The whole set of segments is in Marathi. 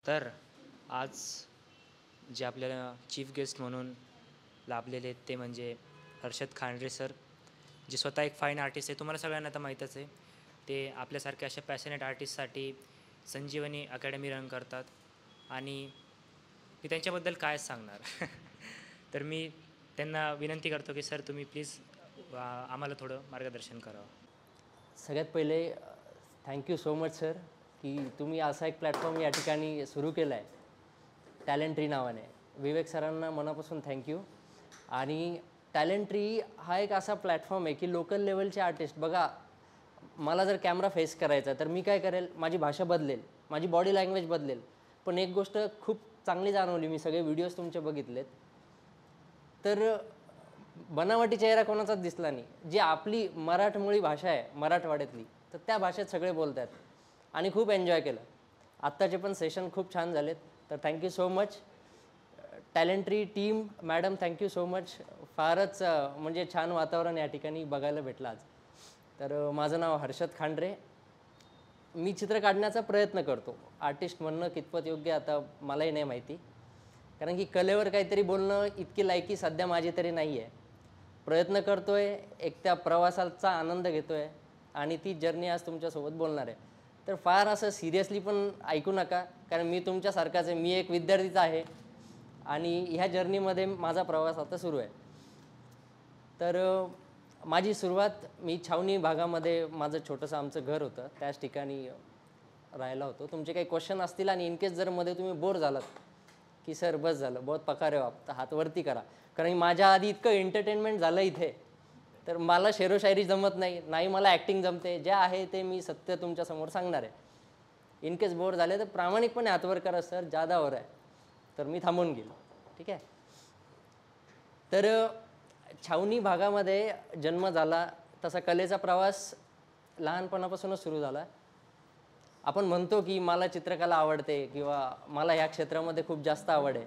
तर आज जे आपल्याला चीफ गेस्ट म्हणून लाभलेले आहेत ते म्हणजे हर्षद खांडरे सर, जे स्वतः एक फाईन आर्टिस्ट आहे. तुम्हाला सगळ्यांना आता माहीतच आहे. ते आपल्यासारख्या अशा पॅशनेट आर्टिस्टसाठी संजीवनी अकॅडमी रन करतात आणि मी त्यांच्याबद्दल काय सांगणार. तर मी त्यांना विनंती करतो की सर तुम्ही प्लीज आम्हाला थोडं मार्गदर्शन करावं. सगळ्यात पहिले थँक्यू सो मच सर, की तुम्ही असा एक प्लॅटफॉर्म या ठिकाणी सुरू केला आहे टॅलेंट्री नावाने. विवेक सरांना मनापासून थँक्यू. आणि टॅलेंट्री हा एक असा प्लॅटफॉर्म आहे की लोकल लेवलचे आर्टिस्ट, बघा मला जर कॅमेरा फेस करायचा तर मी काय करेल, माझी भाषा बदलेल, माझी बॉडी लँग्वेज बदलेल. पण एक गोष्ट खूप चांगली जाणवली, मी सगळे व्हिडिओज तुमचे बघितलेत, तर बनावटी चेहरा कोणाचाच दिसला नाही. जी आपली मराठमोळी भाषा आहे मराठवाड्यातली, तर त्या भाषेत सगळे बोलत आहेत आणि खूप एन्जॉय केलं. आत्ताचे पण सेशन खूप छान झालेत. तर थँक्यू सो मच टॅलेंट्री team. Madam thank you so much. फारच म्हणजे छान वातावरण या ठिकाणी बघायला भेटलं आज. तर माझं नाव हर्षद खांडरे. मी चित्र काढण्याचा प्रयत्न करतो. आर्टिस्ट म्हणणं कितपत योग्य आता मलाही नाही माहिती, कारण की कलेवर काहीतरी बोलणं इतकी लायकी सध्या माझी तरी नाही आहे. प्रयत्न करतो आहे, एक त्या प्रवासाचा आनंद घेतो आहे आणि ती जर्नी आज तुमच्यासोबत बोलणार आहे. तर फार असं सिरियसली पण ऐकू नका, कारण मी तुमच्यासारखाच आहे. मी एक विद्यार्थीच आहे आणि ह्या जर्नीमध्ये माझा प्रवास आता सुरू आहे. तर माझी सुरुवात, मी छावणी भागामध्ये माझं छोटंसं आमचं घर होतं, त्याच ठिकाणी राहायला होतो. तुमचे काही क्वेश्चन असतील आणि इनकेस जर मध्ये तुम्ही बोर झालात की सर बस झालं, बहुत पकारे हो आप, तर हात वरती करा. कारण माझ्या आधी इतकं एंटरटेनमेंट झालं इथे, तर मला शेरोशायरी जमत नाही, नाही मला ॲक्टिंग जमते. जे आहे ते मी सत्य तुमच्यासमोर सांगणार आहे. इनकेस बोर झाले तर प्रामाणिकपणे हातवर करा सर, जादा वर आहे. तर मी थांबून गेलो. ठीक आहे. तर छावणी भागामध्ये जन्म झाला, तसा कलेचा प्रवास लहानपणापासूनच सुरू झाला. आपण म्हणतो की मला चित्रकला आवडते किंवा मला ह्या क्षेत्रामध्ये खूप जास्त आवड आहे.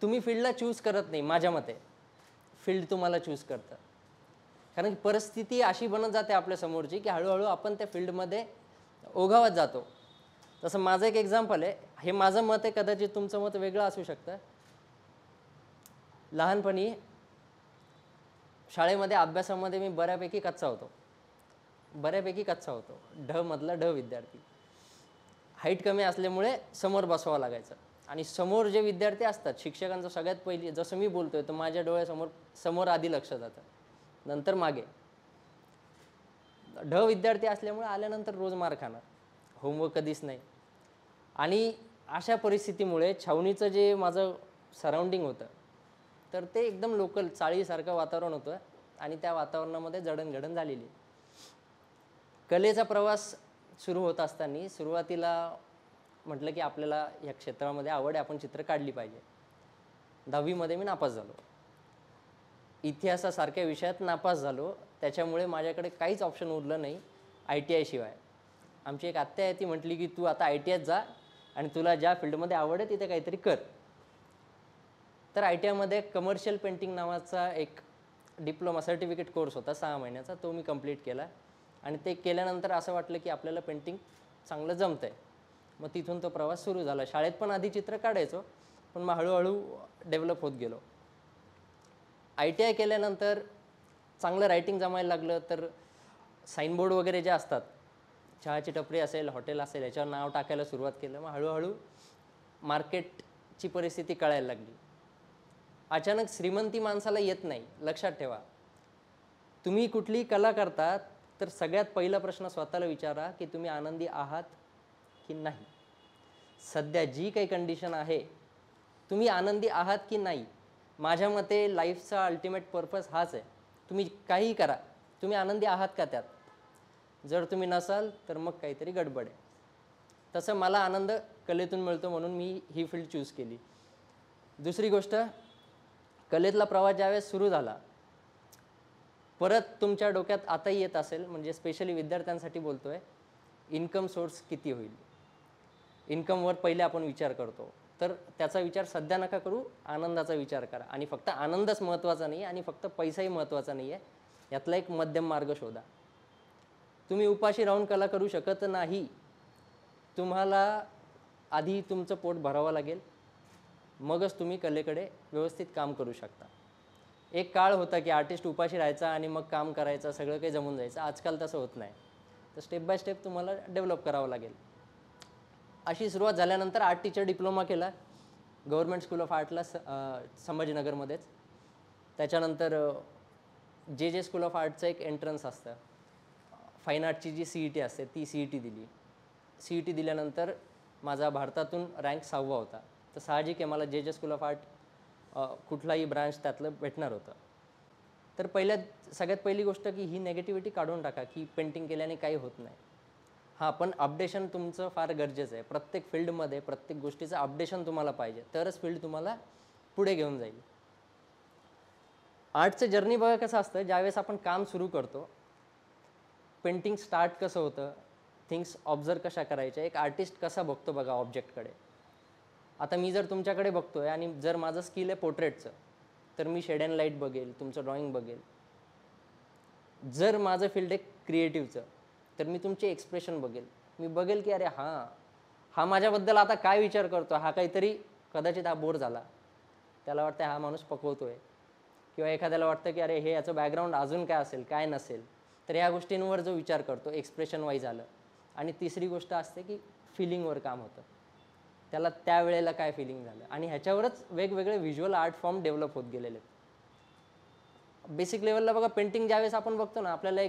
तुम्ही फील्डला चूज करत नाही, माझ्या मते फील्ड तुम्हाला चूज करतं. कारण की परिस्थिती अशी बनत जाते आपल्या समोरची की हळूहळू आपण त्या फील्डमध्ये ओघावत जातो. तसं माझं एक एक्झाम्पल आहे, हे माझं मत आहे, कदाचित तुमचं मत वेगळं असू शकतं. लहानपणी शाळेमध्ये अभ्यासामध्ये मी बऱ्यापैकी कच्चा होतो. ढ मधला ढ विद्यार्थी. हाईट कमी असल्यामुळे समोर बसवावं लागायचं आणि समोर जे विद्यार्थी असतात, शिक्षकांचं सगळ्यात पहिली, जसं मी बोलतोय तर माझ्या डोळ्यासमोर आधी लक्ष जातं, नंतर मागे. ढ विद्यार्थी असल्यामुळे आल्यानंतर रोज मार खाणार, होमवर्क कधीच नाही. आणि अशा परिस्थितीमुळे छावणीचं जे माझं सराउंडिंग होतं, तर ते एकदम लोकल चाळीसारखं वातावरण होतं आणि त्या वातावरणामध्ये जडणघडण झालेली. कलेचा प्रवास सुरू होत असताना सुरुवातीला म्हटलं की आपल्याला या क्षेत्रामध्ये आवड आहे, आपण चित्र काढली पाहिजे. 10वीमध्ये मी नापास झालो, इतिहासासारख्या विषयात नापास झालो. त्याच्यामुळे माझ्याकडे काहीच ऑप्शन उरलं नाही ITI शिवाय. आमची एक आत्या आहे, ती म्हटली की तू आता ITIत जा आणि तुला ज्या फील्डमध्ये आवड आहे तिथे काहीतरी कर. तर ITIमध्ये कमर्शियल पेंटिंग नावाचा एक डिप्लोमा सर्टिफिकेट कोर्स होता 6 महिन्याचा, तो मी कंप्लीट केला. आणि ते केल्यानंतर असं वाटलं की आपल्याला पेंटिंग चांगलं जमतं आहे. मग तिथून तो प्रवास सुरू झाला. शाळेत पण आधी चित्र काढायचो, पण मग हळूहळू डेव्हलप होत गेलो. ITI केल्यानंतर चांगलं रायटिंग जमायला लागलं, तर साईनबोर्ड वगैरे जे असतात, चहाची टपरी असेल, हॉटेल असेल, याच्यावर नाव टाकायला सुरुवात केलं. मग हळूहळू मार्केटची परिस्थिती कळायला लागली. अचानक श्रीमंती माणसाला येत नाही, लक्षात ठेवा. तुम्ही कुठलीही कला करता तर सगळ्यात पहिला प्रश्न स्वतःला विचारा की तुम्ही आनंदी आहात की नाही. सध्या जी काही कंडिशन आहे, तुम्ही आनंदी आहात की नाही. माझ्या मते लाईफचा अल्टिमेट पर्पज हाच आहे. तुम्ही काहीही करा, तुम्ही आनंदी आहात का त्यात. जर तुम्ही नसाल तर मग काहीतरी गडबड आहे. तसं मला आनंद कलेतून मिळतो म्हणून मी ही फील्ड चूज केली. दुसरी गोष्ट, कलेतला प्रवास ज्यावेळेस सुरू झाला, परत तुमच्या डोक्यात आताही येत असेल, म्हणजे स्पेशली विद्यार्थ्यांसाठी बोलतोय, इन्कम सोर्स किती होईल. इन्कमवर पहिले आपण विचार करतो, तर त्याचा विचार सध्या नका करू, आनंदाचा विचार करा. आणि फक्त आनंदच महत्त्वाचा नाही आणि फक्त पैसाही महत्त्वाचा नाही आहे, यातला एक मध्यम मार्ग शोधा. तुम्ही उपाशी राहून कला करू शकत नाही. तुम्हाला आधी तुमचं पोट भरावं लागेल, मगच तुम्ही कलेकडे व्यवस्थित काम करू शकता. एक काळ होता की आर्टिस्ट उपाशी राहायचा आणि मग काम करायचं, सगळं काही जमून जायचं. आजकाल तसं होत नाही. तर स्टेप बाय स्टेप तुम्हाला डेव्हलप करावं लागेल. अशी सुरुवात झाल्यानंतर आर्ट टीचर डिप्लोमा केला गव्हर्नमेंट स्कूल ऑफ आर्टला संभाजीनगरमध्येच. त्याच्यानंतर जे स्कूल ऑफ आर्टचं एक एंट्रन्स असतं, फाईन आर्टची जी CET असते ती CET दिली. CET दिल्यानंतर माझा भारतातून रँक 6वा होता. तर साहजिक आहे मला जे स्कूल ऑफ आर्ट कुठलाही ब्रांच त्यातलं भेटणार होतं. तर सगळ्यात पहिली गोष्ट की ही नेगेटिव्हिटी काढून टाका की पेंटिंग केल्याने काही होत नाही. हां, पण अपडेशन तुमचं फार गरजेचं आहे. प्रत्येक फील्डमध्ये प्रत्येक गोष्टीचं अपडेशन तुम्हाला पाहिजे, तरच फील्ड तुम्हाला पुढे घेऊन जाईल. आर्टचं जर्नी बघा कसं असतं. ज्यावेळेस आपण काम सुरू करतो, पेंटिंग स्टार्ट कसं होतं, थिंग्स ऑब्झर्व कशा करायच्या, एक आर्टिस्ट कसा बघतो बघा ऑब्जेक्टकडे. आता मी जर तुमच्याकडे बघतोय आणि जर माझं स्किल आहे पोर्ट्रेटचं, तर मी शेड अँड लाईट बघेल, तुमचं ड्रॉइंग बघेल. जर माझं फील्ड आहे क्रिएटिव्हचं, तर मी तुमचे एक्सप्रेशन बघेल. मी बघेल की अरे हा माझ्याबद्दल आता काय विचार करतो, हा काहीतरी कदाचित हा बोर झाला, त्याला वाटतं हा माणूस पकवतोय, किंवा एखाद्याला वाटतं की अरे हे याचं बॅकग्राऊंड अजून काय असेल, काय नसेल. तर ह्या गोष्टींवर जो विचार करतो, एक्सप्रेशन वाईज आलं. आणि तिसरी गोष्ट असते की फिलिंगवर काम होतं, त्याला त्यावेळेला काय फिलिंग झालं, आणि ह्याच्यावरच वेगवेगळे व्हिज्युअल आर्ट फॉर्म डेव्हलप होत गेलेले आहेत. बेसिक लेवलला बघा, पेंटिंग ज्यावेळेस आपण बघतो ना, आपल्याला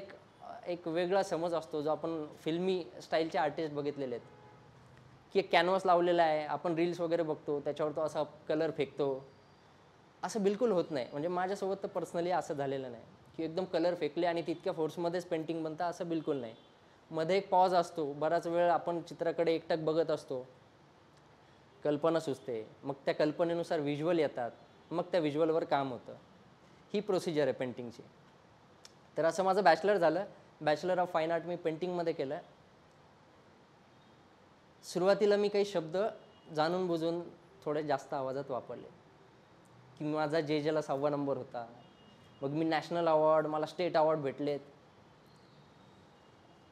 एक वेगळा समज असतो जो आपण फिल्मी स्टाईलचे आर्टिस्ट बघितलेले आहेत, की एक कॅनव्हास लावलेला आहे, आपण रील्स वगैरे बघतो, त्याच्यावर तो असा कलर फेकतो. असं बिलकुल होत नाही. म्हणजे माझ्यासोबत तर पर्सनली असं झालेलं नाही की एकदम कलर फेकले आणि तितक्या फोर्समध्येच पेंटिंग बनतं, असं बिलकुल नाही. मध्ये एक पॉज असतो, बराच वेळ आपण चित्राकडे एकटक बघत असतो, कल्पना सुचते, मग त्या कल्पनेनुसार व्हिज्युअल येतात, मग त्या व्हिज्युअलवर काम होतं. ही प्रोसिजर आहे पेंटिंगची. तर असं माझं बॅचलर झालं. बॅचलर ऑफ फाईन आर्ट मी पेंटिंगमध्ये केलं. सुरुवातीला मी काही शब्द जाणून बुजून थोडे जास्त आवाजात वापरले, की माझा जेला 6वा नंबर होता. मग मी नॅशनल अवॉर्ड, मला स्टेट अवॉर्ड भेटलेत.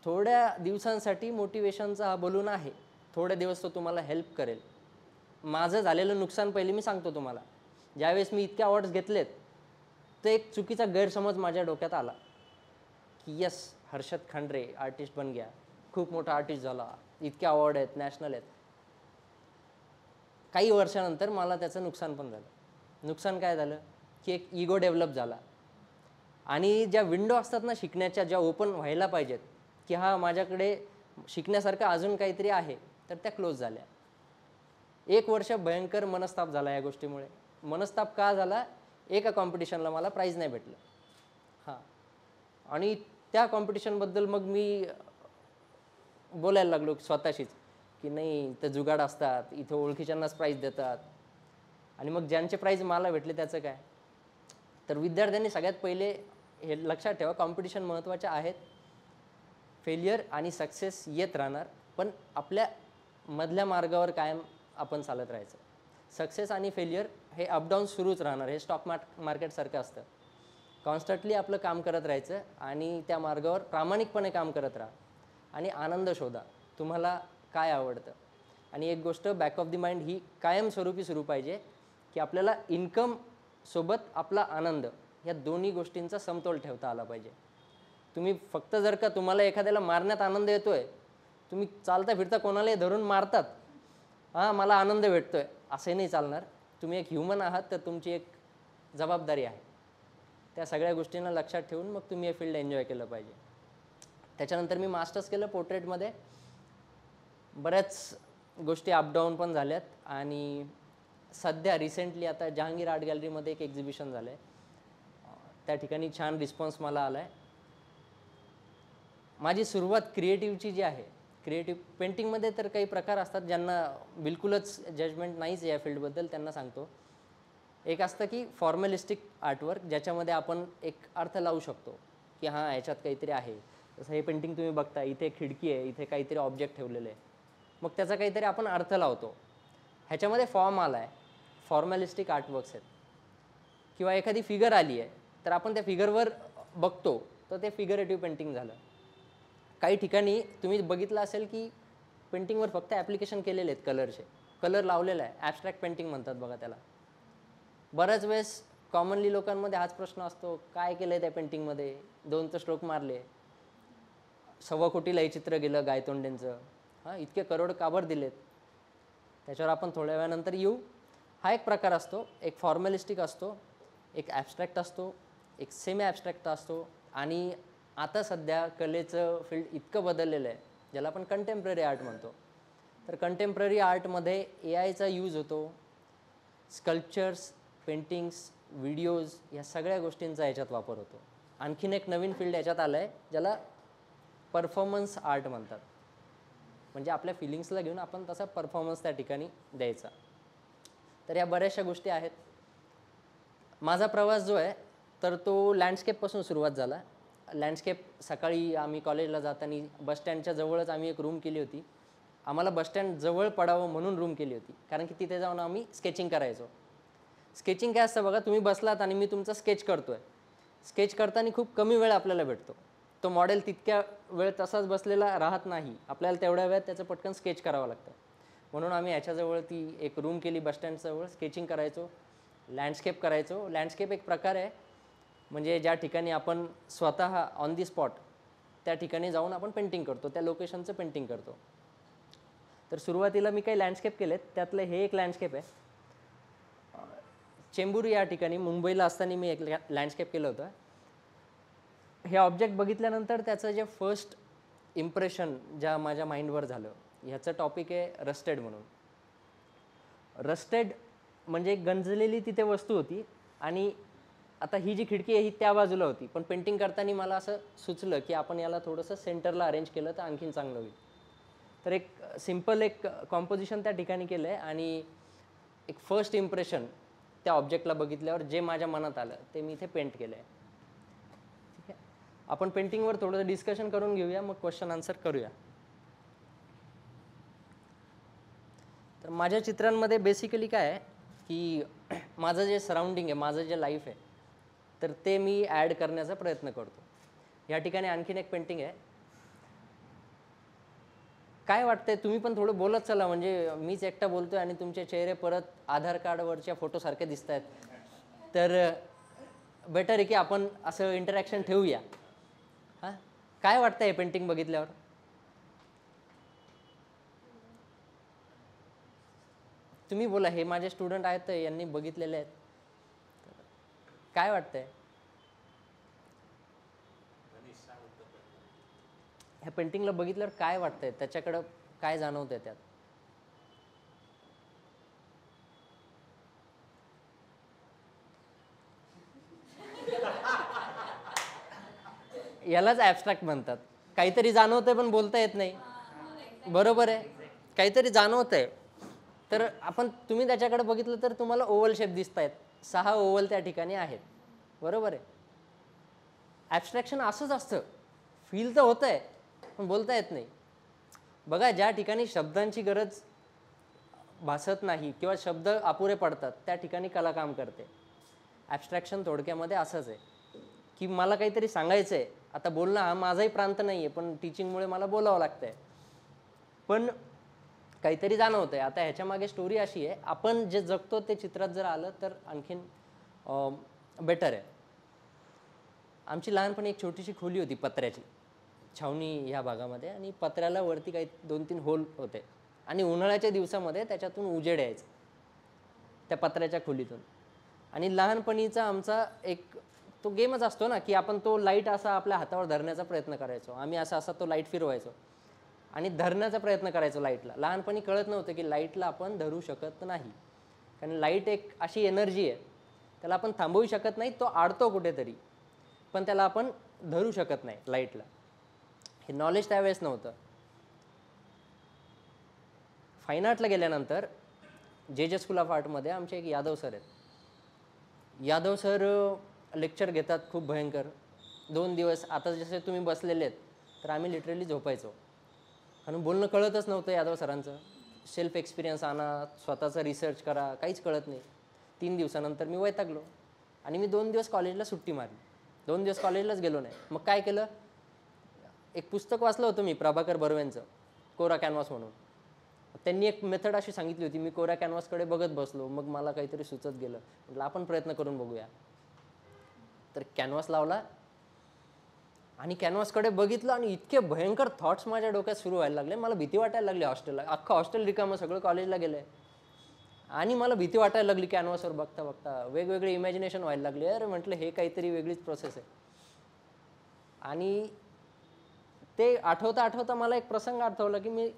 थोड्या दिवसांसाठी मोटिवेशनचा हा बलून आहे, थोडे दिवस तो तुम्हाला हेल्प करेल. माझं झालेलं नुकसान पहिले मी सांगतो तुम्हाला. ज्यावेळेस मी इतके अवॉर्ड्स घेतलेत, तर एक चुकीचा गैरसमज माझ्या डोक्यात आला की यस, हर्षद खांडरे आर्टिस्ट बन गया, खूप मोठा आर्टिस्ट झाला, इतके अवॉर्ड आहेत, नॅशनल आहेत. काही वर्षानंतर मला त्याचं नुकसान पण झालं. नुकसान काय झालं की एक इगो डेव्हलप झाला, आणि ज्या विंडो असतात ना शिकण्याच्या, ज्या ओपन व्हायला पाहिजेत की हा माझ्याकडे शिकण्यासारखं अजून काहीतरी आहे, तर त्या क्लोज झाल्या. 1 वर्ष भयंकर मनस्ताप झाला या गोष्टीमुळे. मनस्ताप का झाला? एका कॉम्पिटिशनला मला प्राईज नाही भेटलं. हां, आणि त्या कॉम्पिटिशनबद्दल मग मी बोलायला लागलो स्वतःशीच की नाही, तर जुगाड असतात, इथं ओळखीच्यांनाच प्राईज देतात. आणि मग ज्यांचे प्राईज मला भेटले त्याचं काय? तर विद्यार्थ्यांनी सगळ्यात पहिले हे लक्षात ठेवा, कॉम्पिटिशन महत्त्वाच्या आहेत. फेल्युअर आणि सक्सेस येत राहणार, पण आपल्या मधल्या मार्गावर कायम आपण चालत राहायचं. सक्सेस आणि फेल्युअर हे अपडाऊन सुरूच राहणार. हे स्टॉक मार्केटसारखं असतं. कॉन्स्टंटली आपलं काम करत राहायचं आणि त्या मार्गावर प्रामाणिकपणे काम करत राहा आणि आनंद शोधा. तुम्हाला काय आवडतं? आणि एक गोष्ट बॅक ऑफ द माइंड ही कायमस्वरूपी सुरू पाहिजे की आपल्याला इन्कम सोबत आपला आनंद, या दोन्ही गोष्टींचा समतोल ठेवता आला पाहिजे. तुम्ही फक्त जर का तुम्हाला एखाद्याला मारण्यात आनंद येतोय, तुम्ही चालता फिरता कोणालाही धरून मारतात, हां मला आनंद भेटतोय, असे नाही चालणार. तुम्ही एक ह्युमन आहात, तर तुमची एक जबाबदारी आहे. त्या सगळ्या गोष्टींना लक्षात ठेवून मग तुम्ही हे फील्ड एन्जॉय केलं पाहिजे. त्याच्यानंतर मी मास्टर्स केलं पोर्ट्रेटमध्ये. बऱ्याच गोष्टी अपडाऊन पण झाल्यात, आणि सध्या रिसेंटली आता जहांगीर आर्ट गॅलरीमध्ये एक एक्झिबिशन झालं आहे. त्या ठिकाणी छान रिस्पॉन्स मला आला आहे. माझी सुरुवात क्रिएटिव्हची जी आहे, क्रिएटिव्ह पेंटिंगमध्ये तर काही प्रकार असतात ज्यांना बिलकुलच जजमेंट नाहीच या फील्डबद्दल, त्यांना सांगतो. एक असतं की फॉर्मलिस्टिक आर्टवर्क, ज्याच्यामध्ये आपण एक अर्थ लावू शकतो की हां ह्याच्यात काहीतरी आहे. जसं हे पेंटिंग तुम्ही बघता, इथे खिडकी आहे, इथे काहीतरी ऑब्जेक्ट ठेवलेलं आहे, मग त्याचा काहीतरी आपण अर्थ लावतो. ह्याच्यामध्ये फॉर्म आला आहे, फॉर्मॅलिस्टिक आर्टवर्क्स आहेत. किंवा एखादी फिगर आली आहे, तर आपण त्या फिगरवर बघतो, तर ते फिगरेटिव्ह पेंटिंग झालं. काही ठिकाणी तुम्ही बघितलं असेल की पेंटिंगवर फक्त ॲप्लिकेशन केलेले आहेत कलरचे, कलर लावलेला आहे, ॲब्स्ट्रॅक्ट पेंटिंग म्हणतात बघा त्याला. बऱ्याच वेळेस कॉमनली लोकांमध्ये हाच प्रश्न असतो, काय केलं आहे त्या पेंटिंगमध्ये, 2 तर स्ट्रोक मारले, 1.25 कोटीला हे चित्र गेलं गायतोंडेंचं, हां इतके करोड काबर दिलेत. त्याच्यावर आपण थोड्या वेळानंतर येऊ. हा एक प्रकार असतो, एक फॉर्मॅलिस्टिक असतो, एक ॲब्स्ट्रॅक्ट असतो, एक सेमी ॲब्स्ट्रॅक्ट असतो, आणि आता सध्या कलेचं फील्ड इतकं बदललेलं आहे ज्याला आपण कंटेम्प्ररी आर्ट म्हणतो. तर कंटेम्प्ररी आर्टमध्ये AIचा यूज होतो. स्कल्पचर्स, पेंटिंग्स, व्हिडिओज या सगळ्या गोष्टींचा याच्यात वापर होतो. आणखीन एक नवीन फील्ड याच्यात आलं आहे ज्याला परफॉर्मन्स आर्ट म्हणतात. म्हणजे आपल्या फिलिंग्सला घेऊन आपण तसा परफॉर्मन्स त्या ठिकाणी द्यायचा. तर या बऱ्याचशा गोष्टी आहेत. माझा प्रवास जो आहे तर तो लँडस्केपपासून सुरुवात झाला. लँडस्केप सकाळी आम्ही कॉलेजला जाताना बसस्टँडच्या जवळच आम्ही एक रूम केली होती. आम्हाला बसस्टँड जवळ पडावं म्हणून रूम केली होती, कारण की तिथे जाऊन आम्ही स्केचिंग करायचो. स्केचिंग काय असतं बघा, तुम्ही बसलात आणि मी तुमचा स्केच करतो आहे. स्केच करताना खूप कमी वेळ आपल्याला भेटतो. तो मॉडेल तितक्या वेळ तसाच बसलेला राहत नाही, आपल्याला तेवढ्या वेळात त्याचं पटकन स्केच करावं लागतं. म्हणून आम्ही याच्याजवळ ती एक रूम केली बसस्टँडजवळ, स्केचिंग करायचो, लँडस्केप करायचो. लँडस्केप एक प्रकार आहे म्हणजे ज्या ठिकाणी आपण स्वतः ऑन दी स्पॉट त्या ठिकाणी जाऊन आपण पेंटिंग करतो, त्या लोकेशनचं पेंटिंग करतो. तर सुरुवातीला मी काही लँडस्केप केलेत, त्यातलं हे एक लँडस्केप आहे. चेंबूर या ठिकाणी मुंबईला असताना मी एक लँडस्केप केलं होतं. हे ऑब्जेक्ट बघितल्यानंतर त्याचं जे फर्स्ट इम्प्रेशन ज्या माझ्या माइंडवर झालं, ह्याचं टॉपिक आहे रस्टेड म्हणून. रस्टेड म्हणजे गंजलेली तिथे वस्तू होती, आणि आता ही जी खिडकी आहे ही त्या बाजूला होती, पण पेंटिंग करताना मला असं सुचलं की आपण याला थोडंसं सेंटरला अरेंज केलं तर आणखीन चांगलं होईल. तर एक सिम्पल एक कॉम्पोजिशन त्या ठिकाणी केलं आहे, आणि एक फर्स्ट इम्प्रेशन त्या ऑब्जेक्टला बघितल्यावर जे माझ्या मनात आलं ते मी इथे पेंट केलं आहे. ठीक आहे, आपण पेंटिंगवर थोडंसं डिस्कशन करून घेऊया, मग क्वेश्चन आन्सर करूया. तर माझ्या चित्रांमध्ये बेसिकली काय आहे की माझं जे सराउंडिंग आहे, माझं जे लाईफ आहे, तर ते मी ॲड करण्याचा प्रयत्न करतो. या ठिकाणी आणखीन एक पेंटिंग आहे. काय वाटतंय, तुम्ही पण थोडं बोलत चला, म्हणजे मीच एकटा बोलतोय आणि तुमचे चेहरे परत आधार कार्डवरच्या फोटोसारखे दिसत आहेत. तर बेटर आहे की आपण असं इंटरॅक्शन ठेवूया. हां, काय वाटतंय हे पेंटिंग बघितल्यावर? तुम्ही बोला, हे माझे स्टुडंट आहेत, यांनी बघितलेले आहेत. काय वाटतंय ह्या पेंटिंगला बघितल्यावर? काय वाटतंय, त्याच्याकडं काय जाणवतंय त्यात? यालाच ॲब्स्ट्रॅक्ट म्हणतात. काहीतरी जाणवतंय पण बोलता येत नाही. बरोबर आहे, काहीतरी जाणवतंय. तर तुम्ही त्याच्याकडे बघितलं तर तुम्हाला ओव्हल शेप दिसत आहेत, 6 ओव्हल त्या ठिकाणी आहेत. बरोबर आहे. ॲब्स्ट्रॅक्शन असंच असतं, फील तर होतंय पण बोलता येत नाही. बघा, ज्या ठिकाणी शब्दांची गरज भासत नाही किंवा शब्द अपुरे पडतात त्या ठिकाणी कला काम करते. ॲब्स्ट्रॅक्शन थोडक्यामध्ये असंच आहे की मला काहीतरी सांगायचं आहे. आता बोलणं हा माझाही प्रांत नाही आहे, पण टीचिंगमुळे मला बोलावं लागतं आहे, पण काहीतरी जाणवतं आहे. आता ह्याच्या मागे स्टोरी अशी आहे, आपण जे जगतो ते चित्रात जर आलं तर आणखीन बेटर आहे. आमची लहानपणी एक छोटीशी खोली होती पत्र्याची, छावणी ह्या भागामध्ये, आणि पत्र्याला वरती काही 2-3 होल होते, आणि उन्हाळ्याच्या दिवसामध्ये त्याच्यातून उजेड यायचं त्या पत्र्याच्या खोलीतून. आणि लहानपणीचा आमचा एक तो गेमच असतो ना की आपण तो लाईट असा आपल्या हातावर धरण्याचा प्रयत्न करायचो. आम्ही असा तो लाईट फिरवायचो आणि धरण्याचा प्रयत्न करायचो लाईटला. लहानपणी कळत नव्हतं की लाईटला आपण धरू शकत नाही, कारण लाईट एक अशी एनर्जी आहे, त्याला आपण थांबवू शकत नाही, तो आडतो कुठेतरी, पण त्याला आपण धरू शकत नाही लाईटला. हे नॉलेज त्यावेळेस नव्हतं. फाईन आर्टला गेल्यानंतर जे स्कूल ऑफ आर्टमध्ये आमचे एक यादव सर आहेत. यादव सर लेक्चर घेतात खूप भयंकर. 2 दिवस आता जसे तुम्ही बसलेले आहेत तर आम्ही लिटरली झोपायचो, कारण बोलणं कळतच नव्हतं यादव सरांचं. सेल्फ एक्सपिरियन्स आणा, स्वतःचा रिसर्च करा, काहीच कळत नाही. 3 दिवसानंतर मी वैतागलो आणि मी 2 दिवस कॉलेजला सुट्टी मारली. 2 दिवस कॉलेजलाच गेलो नाही. मग काय केलं, एक पुस्तक वाचलं होतं मी प्रभाकर बर्वेंचं, कोरा कॅनव्हास म्हणून. त्यांनी एक मेथड अशी सांगितली होती, मी कोरा कॅनव्हासकडे बघत बसलो, मग मला काहीतरी सुचत गेलं, म्हटलं आपण प्रयत्न करून बघूया. तर कॅनव्हास लावला आणि कॅनव्हासकडे बघितलं आणि इतके भयंकर थॉट्स माझ्या डोक्यात सुरू व्हायला लागले. मला भीती वाटायला लागली हॉस्टेलला. अख्खं हॉस्टेल रिकामं, सगळं कॉलेजला गेलंय आणि मला भीती वाटायला लागली कॅनव्हासवर बघता बघता. वेगवेगळे इमॅजिनेशन व्हायला लागले. अरे म्हटलं हे काहीतरी वेगळीच प्रोसेस आहे. आणि ते आठवता आठवता मला एक प्रसंग आठवला की मी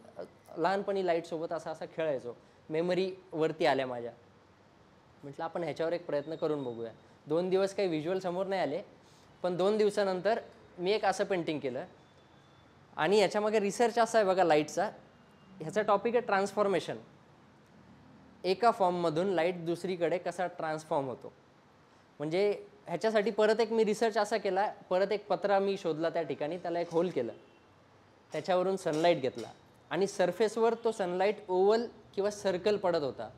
लहानपणी लाईटसोबत असा असा खेळायचो. मेमरी वरती आल्या माझ्या. म्हटलं आपण ह्याच्यावर एक प्रयत्न करून बघूया. 2 दिवस काही व्हिज्युअल समोर नाही आले, पण 2 दिवसानंतर मी एक असं पेंटिंग केलं. आणि याच्यामागे रिसर्च असा आहे बघा लाईटचा. ह्याचा टॉपिक आहे ट्रान्सफॉर्मेशन. एका फॉर्ममधून लाईट दुसरीकडे कसा ट्रान्सफॉर्म होतो. म्हणजे ह्याच्यासाठी परत एक मी रिसर्च असा केला, परत एक पत्रा मी शोधला त्या ठिकाणी, त्याला एक होल केलं, त्याच्यावरून सनलाईट घेतला आणि सरफेसवर तो सनलाईट ओव्हल किंवा सर्कल पडत होता.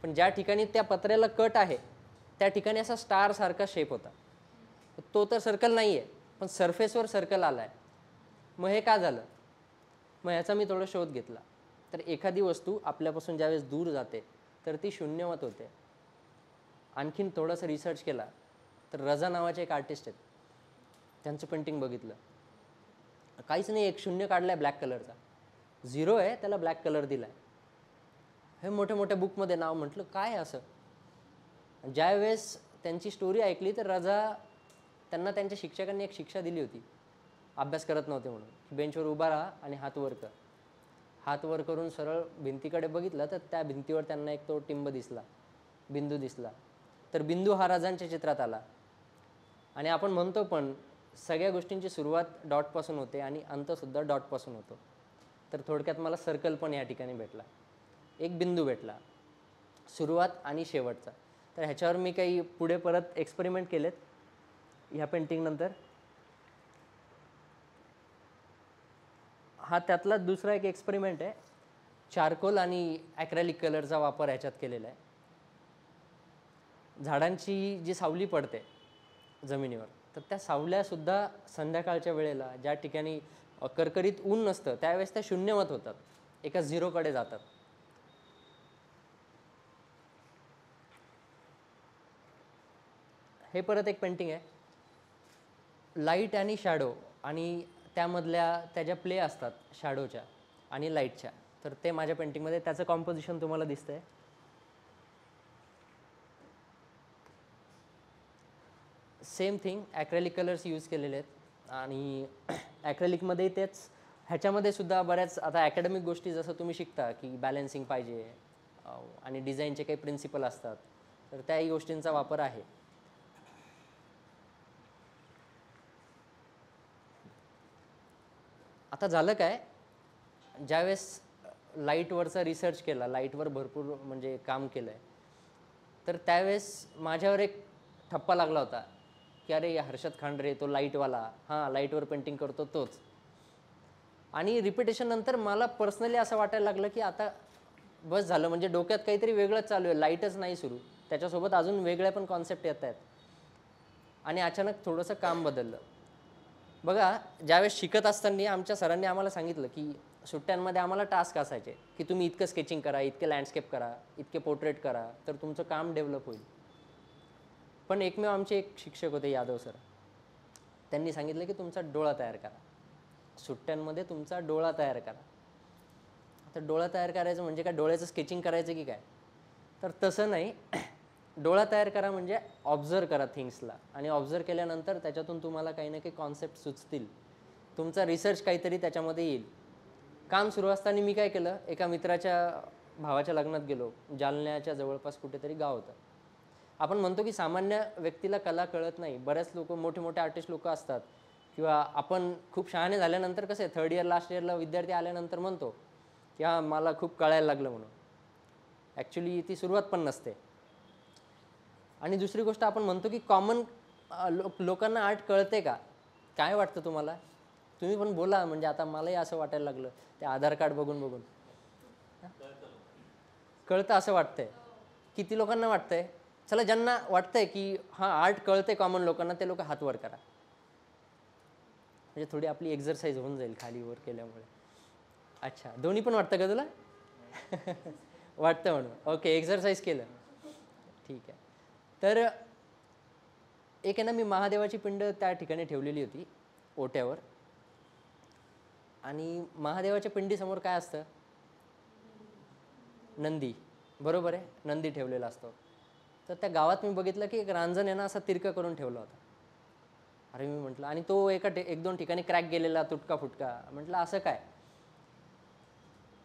पण ज्या ठिकाणी त्या पत्र्याला कट आहे त्या ठिकाणी असा स्टारसारखा शेप होता. तो तर सर्कल नाही आहे, पण सरफेसवर सर्कल आला आहे. मग हे का झालं? मग ह्याचा मी थोडा शोध घेतला. तर एखादी वस्तू आपल्यापासून ज्यावेळेस दूर जाते तर ती शून्यवत होते. आणखीन थोडंसं रिसर्च केला तर रजा नावाचे एक आर्टिस्ट आहेत, त्यांचं पेंटिंग बघितलं. काहीच नाही, एक शून्य काढला आहे ब्लॅक कलरचा, 0 आहे, त्याला ब्लॅक कलर दिला आहे. हे मोठ्या मोठ्या बुकमध्ये नाव. म्हटलं काय असं? ज्यावेळेस त्यांची स्टोरी ऐकली तर रजा त्यांना त्यांच्या शिक्षकांनी एक शिक्षा दिली होती, अभ्यास करत नव्हते म्हणून, की बेंचवर उभा राहा आणि हात वर कर. हात वर करून सरळ भिंतीकडे बघितलं तर त्या भिंतीवर त्यांना एक तो टिंब दिसला, बिंदू दिसला. तर बिंदू हा रजांच्या चित्रात आला. आणि आपण म्हणतो पण सगळ्या गोष्टींची सुरुवात डॉटपासून होते आणि अंतसुद्धा डॉटपासून होतो. तर थोडक्यात मला सर्कल पण या ठिकाणी भेटला, एक बिंदू भेटला, सुरुवात आणि शेवटचा. तर ह्याच्यावर मी काही पुढे परत एक्सपेरिमेंट केलेत ह्या पेंटिंगनंतर. हा त्यातला दुसरा एक एक्सपेरिमेंट आहे. चारकोल आणि ॲक्रेलिक कलरचा वापर ह्याच्यात केलेला आहे. झाडांची जी सावली पडते जमिनीवर, तर त्या सावल्यासुद्धा संध्याकाळच्या वेळेला ज्या ठिकाणी करकरीत ऊन नसतं त्यावेळेस त्या शून्यवत होतात, एका 0कडे जातात. हे परत एक पेंटिंग आहे. लाईट आणि शॅडो आणि त्यामधल्या त्या ज्या प्ले असतात शॅडोच्या आणि लाईटच्या, तर ते माझ्या पेंटिंगमध्ये त्याचं कॉम्पोजिशन तुम्हाला दिसतंय. Same thing, acrylic colours use केलेले आहेत. आणि ॲक्रेलिकमध्ये तेच, ह्याच्यामध्ये सुद्धा बऱ्याच आता ॲकॅडमिक गोष्टी जसं तुम्ही शिकता की बॅलन्सिंग पाहिजे आणि डिझाईनचे काही प्रिन्सिपल असतात, तर त्याही गोष्टींचा वापर आहे. आता झालं काय, ज्यावेळेस लाईटवरचा रिसर्च केला, लाईटवर भरपूर म्हणजे काम केलं आहे, तर त्यावेळेस माझ्यावर एक ठप्पा लागला होता की अरे हर्षद खांडरे तो लाईटवाला, हां लाईटवर पेंटिंग करतो तोच. आणि रिपिटेशन नंतर मला पर्सनली असं वाटायला लागलं की आता बस झालं, म्हणजे डोक्यात काहीतरी वेगळंच चालू आहे, लाईटच नाही सुरू, त्याच्यासोबत अजून वेगळ्या पण कॉन्सेप्ट येत आहेत. आणि अचानक थोडंसं काम बदललं. बघा, ज्यावेळेस शिकत असताना आमच्या सरांनी आम्हाला सांगितलं की सुट्ट्यांमध्ये आम्हाला टास्क असायचे की तुम्ही इतकं स्केचिंग करा, इतके लँडस्केप करा, इतके पोर्ट्रेट करा, तर तुमचं काम डेव्हलप होईल. पण एकमेव आमचे एक शिक्षक होते, यादव सर, त्यांनी सांगितलं की तुमचा डोळा तयार करा, सुट्ट्यांमध्ये तुमचा डोळा तयार करा. आता डोळा तयार करायचं म्हणजे काय, डोळ्याचं स्केचिंग करायचं की काय? तर तसं नाही. डोळा तयार करा म्हणजे ऑब्झर्व करा थिंग्सला, आणि ऑब्झर्व केल्यानंतर त्याच्यातून तुम्हाला काही ना काही कॉन्सेप्ट सुचतील, तुमचा रिसर्च काहीतरी त्याच्यामध्ये येईल. काम सुरू असताना मी काय केलं, एका मित्राच्या भावाच्या लग्नात गेलो. जालन्याच्या जवळपास कुठेतरी गाव होतं. आपण म्हणतो की सामान्य व्यक्तीला कला कळत नाही. बऱ्याच लोक, मोठे मोठे आर्टिस्ट लोक असतात, किंवा आपण खूप शहाणे झाल्यानंतर कसं आहे, 3rd इयर लास्ट इयरला विद्यार्थी आल्यानंतर म्हणतो की हां मला खूप कळायला लागलं म्हणून. ॲक्च्युली ती सुरुवात पण नसते. आणि दुसरी गोष्ट, आपण म्हणतो की कॉमन लोकांना आर्ट कळते का? काय वाटतं तुम्हाला? तुम्ही पण बोला, म्हणजे आता मलाही असं वाटायला लागलं ते आधार कार्ड बघून बघून. कळतं असं वाटतंय? किती लोकांना वाटतंय? चला, ज्यांना वाटतंय की हां आर्ट कळते कॉमन लोकांना, ते लोक हात वर करा, म्हणजे थोडी आपली एक्झरसाइज होऊन जाईल खाली वर केल्यामुळे. अच्छा, दोन्ही पण वाटतं का तुला? वाटतं म्हणून. ओके, एक्सरसाइज केलं. ठीक आहे. तर एक आहे ना, मी महादेवाची पिंड त्या ठिकाणी ठेवलेली होती ओट्यावर. आणि महादेवाच्या पिंडीसमोर काय असतं? नंदी. बरोबर आहे, नंदी ठेवलेला असतो. तर त्या गावात मी बघितलं की एक रांजण आहे ना, असा तिरका करून ठेवला होता. अरे, मी म्हटलं, आणि तो एक दोन ठिकाणी क्रॅक गेलेला, तुटका फुटका. म्हटलं असं काय?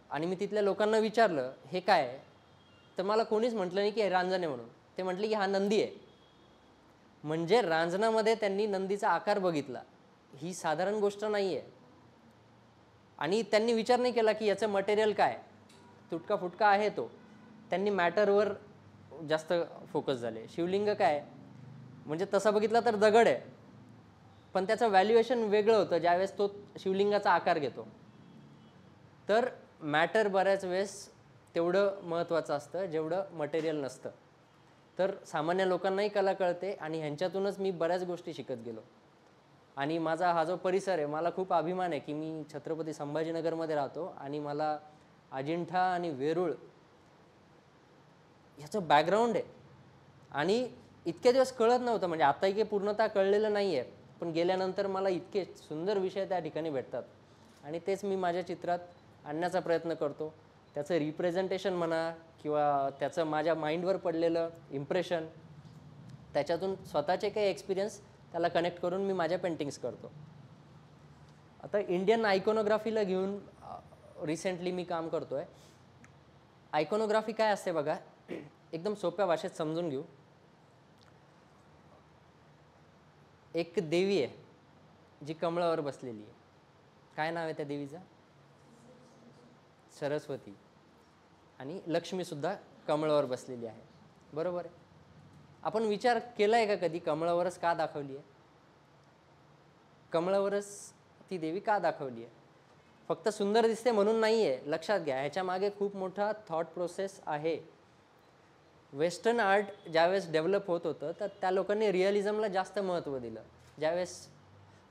आणि मी तिथल्या लोकांना विचारलं, हे काय आहे? तर मला कोणीच म्हटलं नाही की हे रांजण आहे म्हणून. ते म्हटले की हा नंदी आहे. म्हणजे रांजणामध्ये त्यांनी नंदीचा आकार बघितला. ही साधारण गोष्ट नाही आहे. आणि त्यांनी विचार नाही केला की याचं मटेरियल काय, तुटका फुटका आहे तो. त्यांनी मॅटरवर जास्त फोकस झाले. शिवलिंग काय म्हणजे तसा बघितला तर दगड आहे, पण त्याचं व्हॅल्युएशन वेगळं होतं ज्यावेळेस तो शिवलिंगाचा आकार घेतो. तर मॅटर बऱ्याच वेळेस तेवढं महत्त्वाचं असतं जेवढं मटेरियल नसतं. तर सामान्य लोकांनाही कला कळते आणि ह्यांच्यातूनच मी बऱ्याच गोष्टी शिकत गेलो. आणि माझा हा जो परिसर आहे, मला खूप अभिमान आहे की मी छत्रपती संभाजीनगरमध्ये राहतो आणि मला अजिंठा आणि वेरूळ ह्याचं बॅकग्राऊंड आहे. आणि इतके दिवस कळत नव्हतं, म्हणजे आताही काही पूर्णतः कळलेलं नाही आहे, पण गेल्यानंतर मला इतके सुंदर विषय त्या ठिकाणी भेटतात आणि तेच मी माझ्या चित्रात आणण्याचा प्रयत्न करतो. त्याचं रिप्रेझेंटेशन म्हणा किंवा त्याचं माझ्या माइंडवर पडलेलं इम्प्रेशन, त्याच्यातून स्वतःचे काही एक्सपिरियन्स त्याला कनेक्ट करून मी माझ्या पेंटिंग्स करतो. आता इंडियन आयकोनोग्राफीला घेऊन रिसेंटली मी काम करतो आहे. आयकोनोग्राफी काय असते बघा, एकदम सोप्या भाषेत समजून घेऊ. एक देवी आहे जी कमळावर बसलेली आहे. काय नाव आहे त्या देवीचं? सरस्वती. आणि लक्ष्मीसुद्धा कमळावर बसलेली आहे. बरोबर आहे. आपण विचार केला आहे का कधी कमळावरच का दाखवली आहे? कमळावरच ती देवी का दाखवली आहे? फक्त सुंदर दिसते म्हणून नाही आहे, लक्षात घ्या. ह्याच्या मागे खूप मोठा थॉट प्रोसेस आहे. वेस्टर्न आर्ट ज्यावेळेस डेव्हलप होत होतं तर त्या लोकांनी रिअलिझमला जास्त महत्त्व दिलं. ज्यावेळेस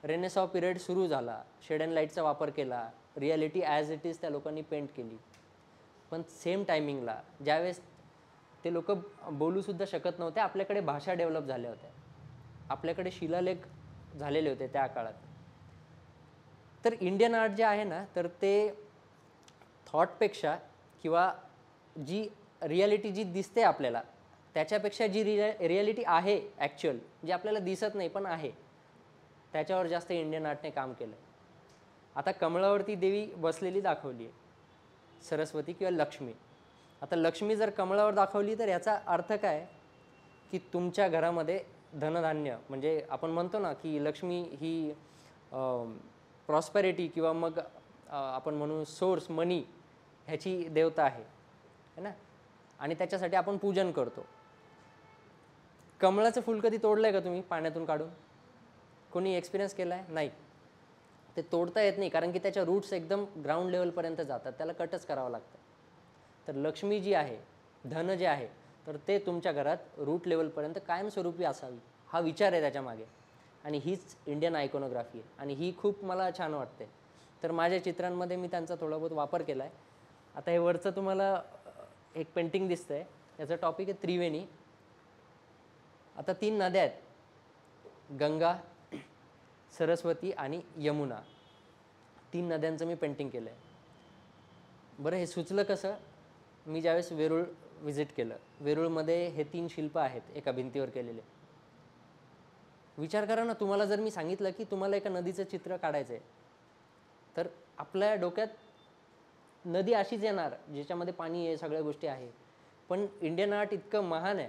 रेनेसॉ पिरियड सुरू झाला, शेड अँड लाईटचा वापर केला, रिॲलिटी ॲज इट इज त्या लोकांनी पेंट केली. पण सेम टायमिंगला ज्यावेळेस ते लोक बोलूसुद्धा शकत नव्हते, आपल्याकडे भाषा डेव्हलप झाल्या होत्या, आपल्याकडे शिलालेख झालेले होते त्या काळात. तर इंडियन आर्ट जे आहे ना, तर ते थॉटपेक्षा किंवा जी रिॲलिटी जी दिसते आपल्याला त्याच्यापेक्षा जी रिॲलिटी आहे ॲक्च्युअल, जी आपल्याला दिसत नाही पण आहे, त्याच्यावर जास्त इंडियन आर्टने काम केलं आहे. आता कमळावरती देवी बसलेली दाखवली आहे, सरस्वती किंवा लक्ष्मी. आता लक्ष्मी जर कमळावर दाखवली तर याचा अर्थ काय की तुमच्या घरामध्ये धनधान्य, म्हणजे आपण म्हणतो ना की लक्ष्मी ही प्रॉस्पेरिटी किंवा मग आपण म्हणू सोर्स मनी ह्याची देवता आहे ना, आणि त्याच्यासाठी आपण पूजन करतो. कमळाचं फूल कधी तोडलं आहे का तुम्ही पाण्यातून काढून? कोणी एक्सपिरियन्स केला आहे? नाही. ते तोडता येत नाही कारण की त्याच्या रूट्स एकदम ग्राउंड लेवलपर्यंत जातात, त्याला कटच करावं लागतं. तर लक्ष्मी जी आहे, धन जे आहे, तर ते तुमच्या घरात रूट लेवलपर्यंत कायमस्वरूपी असावी, हा विचार आहे त्याच्या मागे. आणि हीच इंडियन आयकोनोग्राफी आहे आणि ही खूप मला छान वाटते. तर माझ्या चित्रांमध्ये मी त्यांचा थोडा बहुत वापर केला आहे. आता हे वरचं तुम्हाला एक पेंटिंग दिसतं आहे, याचं टॉपिक आहे त्रिवेणी. आता 3 नद्या आहेत, गंगा, सरस्वती आणि यमुना. 3 नद्यांचं मी पेंटिंग केलं आहे. बरं, हे सुचलं कसं? मी ज्यावेळेस वेरूळ व्हिजिट केलं, वेरूळमध्ये हे 3 शिल्प आहेत एका भिंतीवर केलेले. विचार करा ना, तुम्हाला जर मी सांगितलं की तुम्हाला एका नदीचं चित्र काढायचं आहे, तर आपल्या डोक्यात नदी अशीच येणार ज्याच्यामध्ये पाणी आहे, सगळ्या गोष्टी आहे. पण इंडियन आर्ट इतकं महान आहे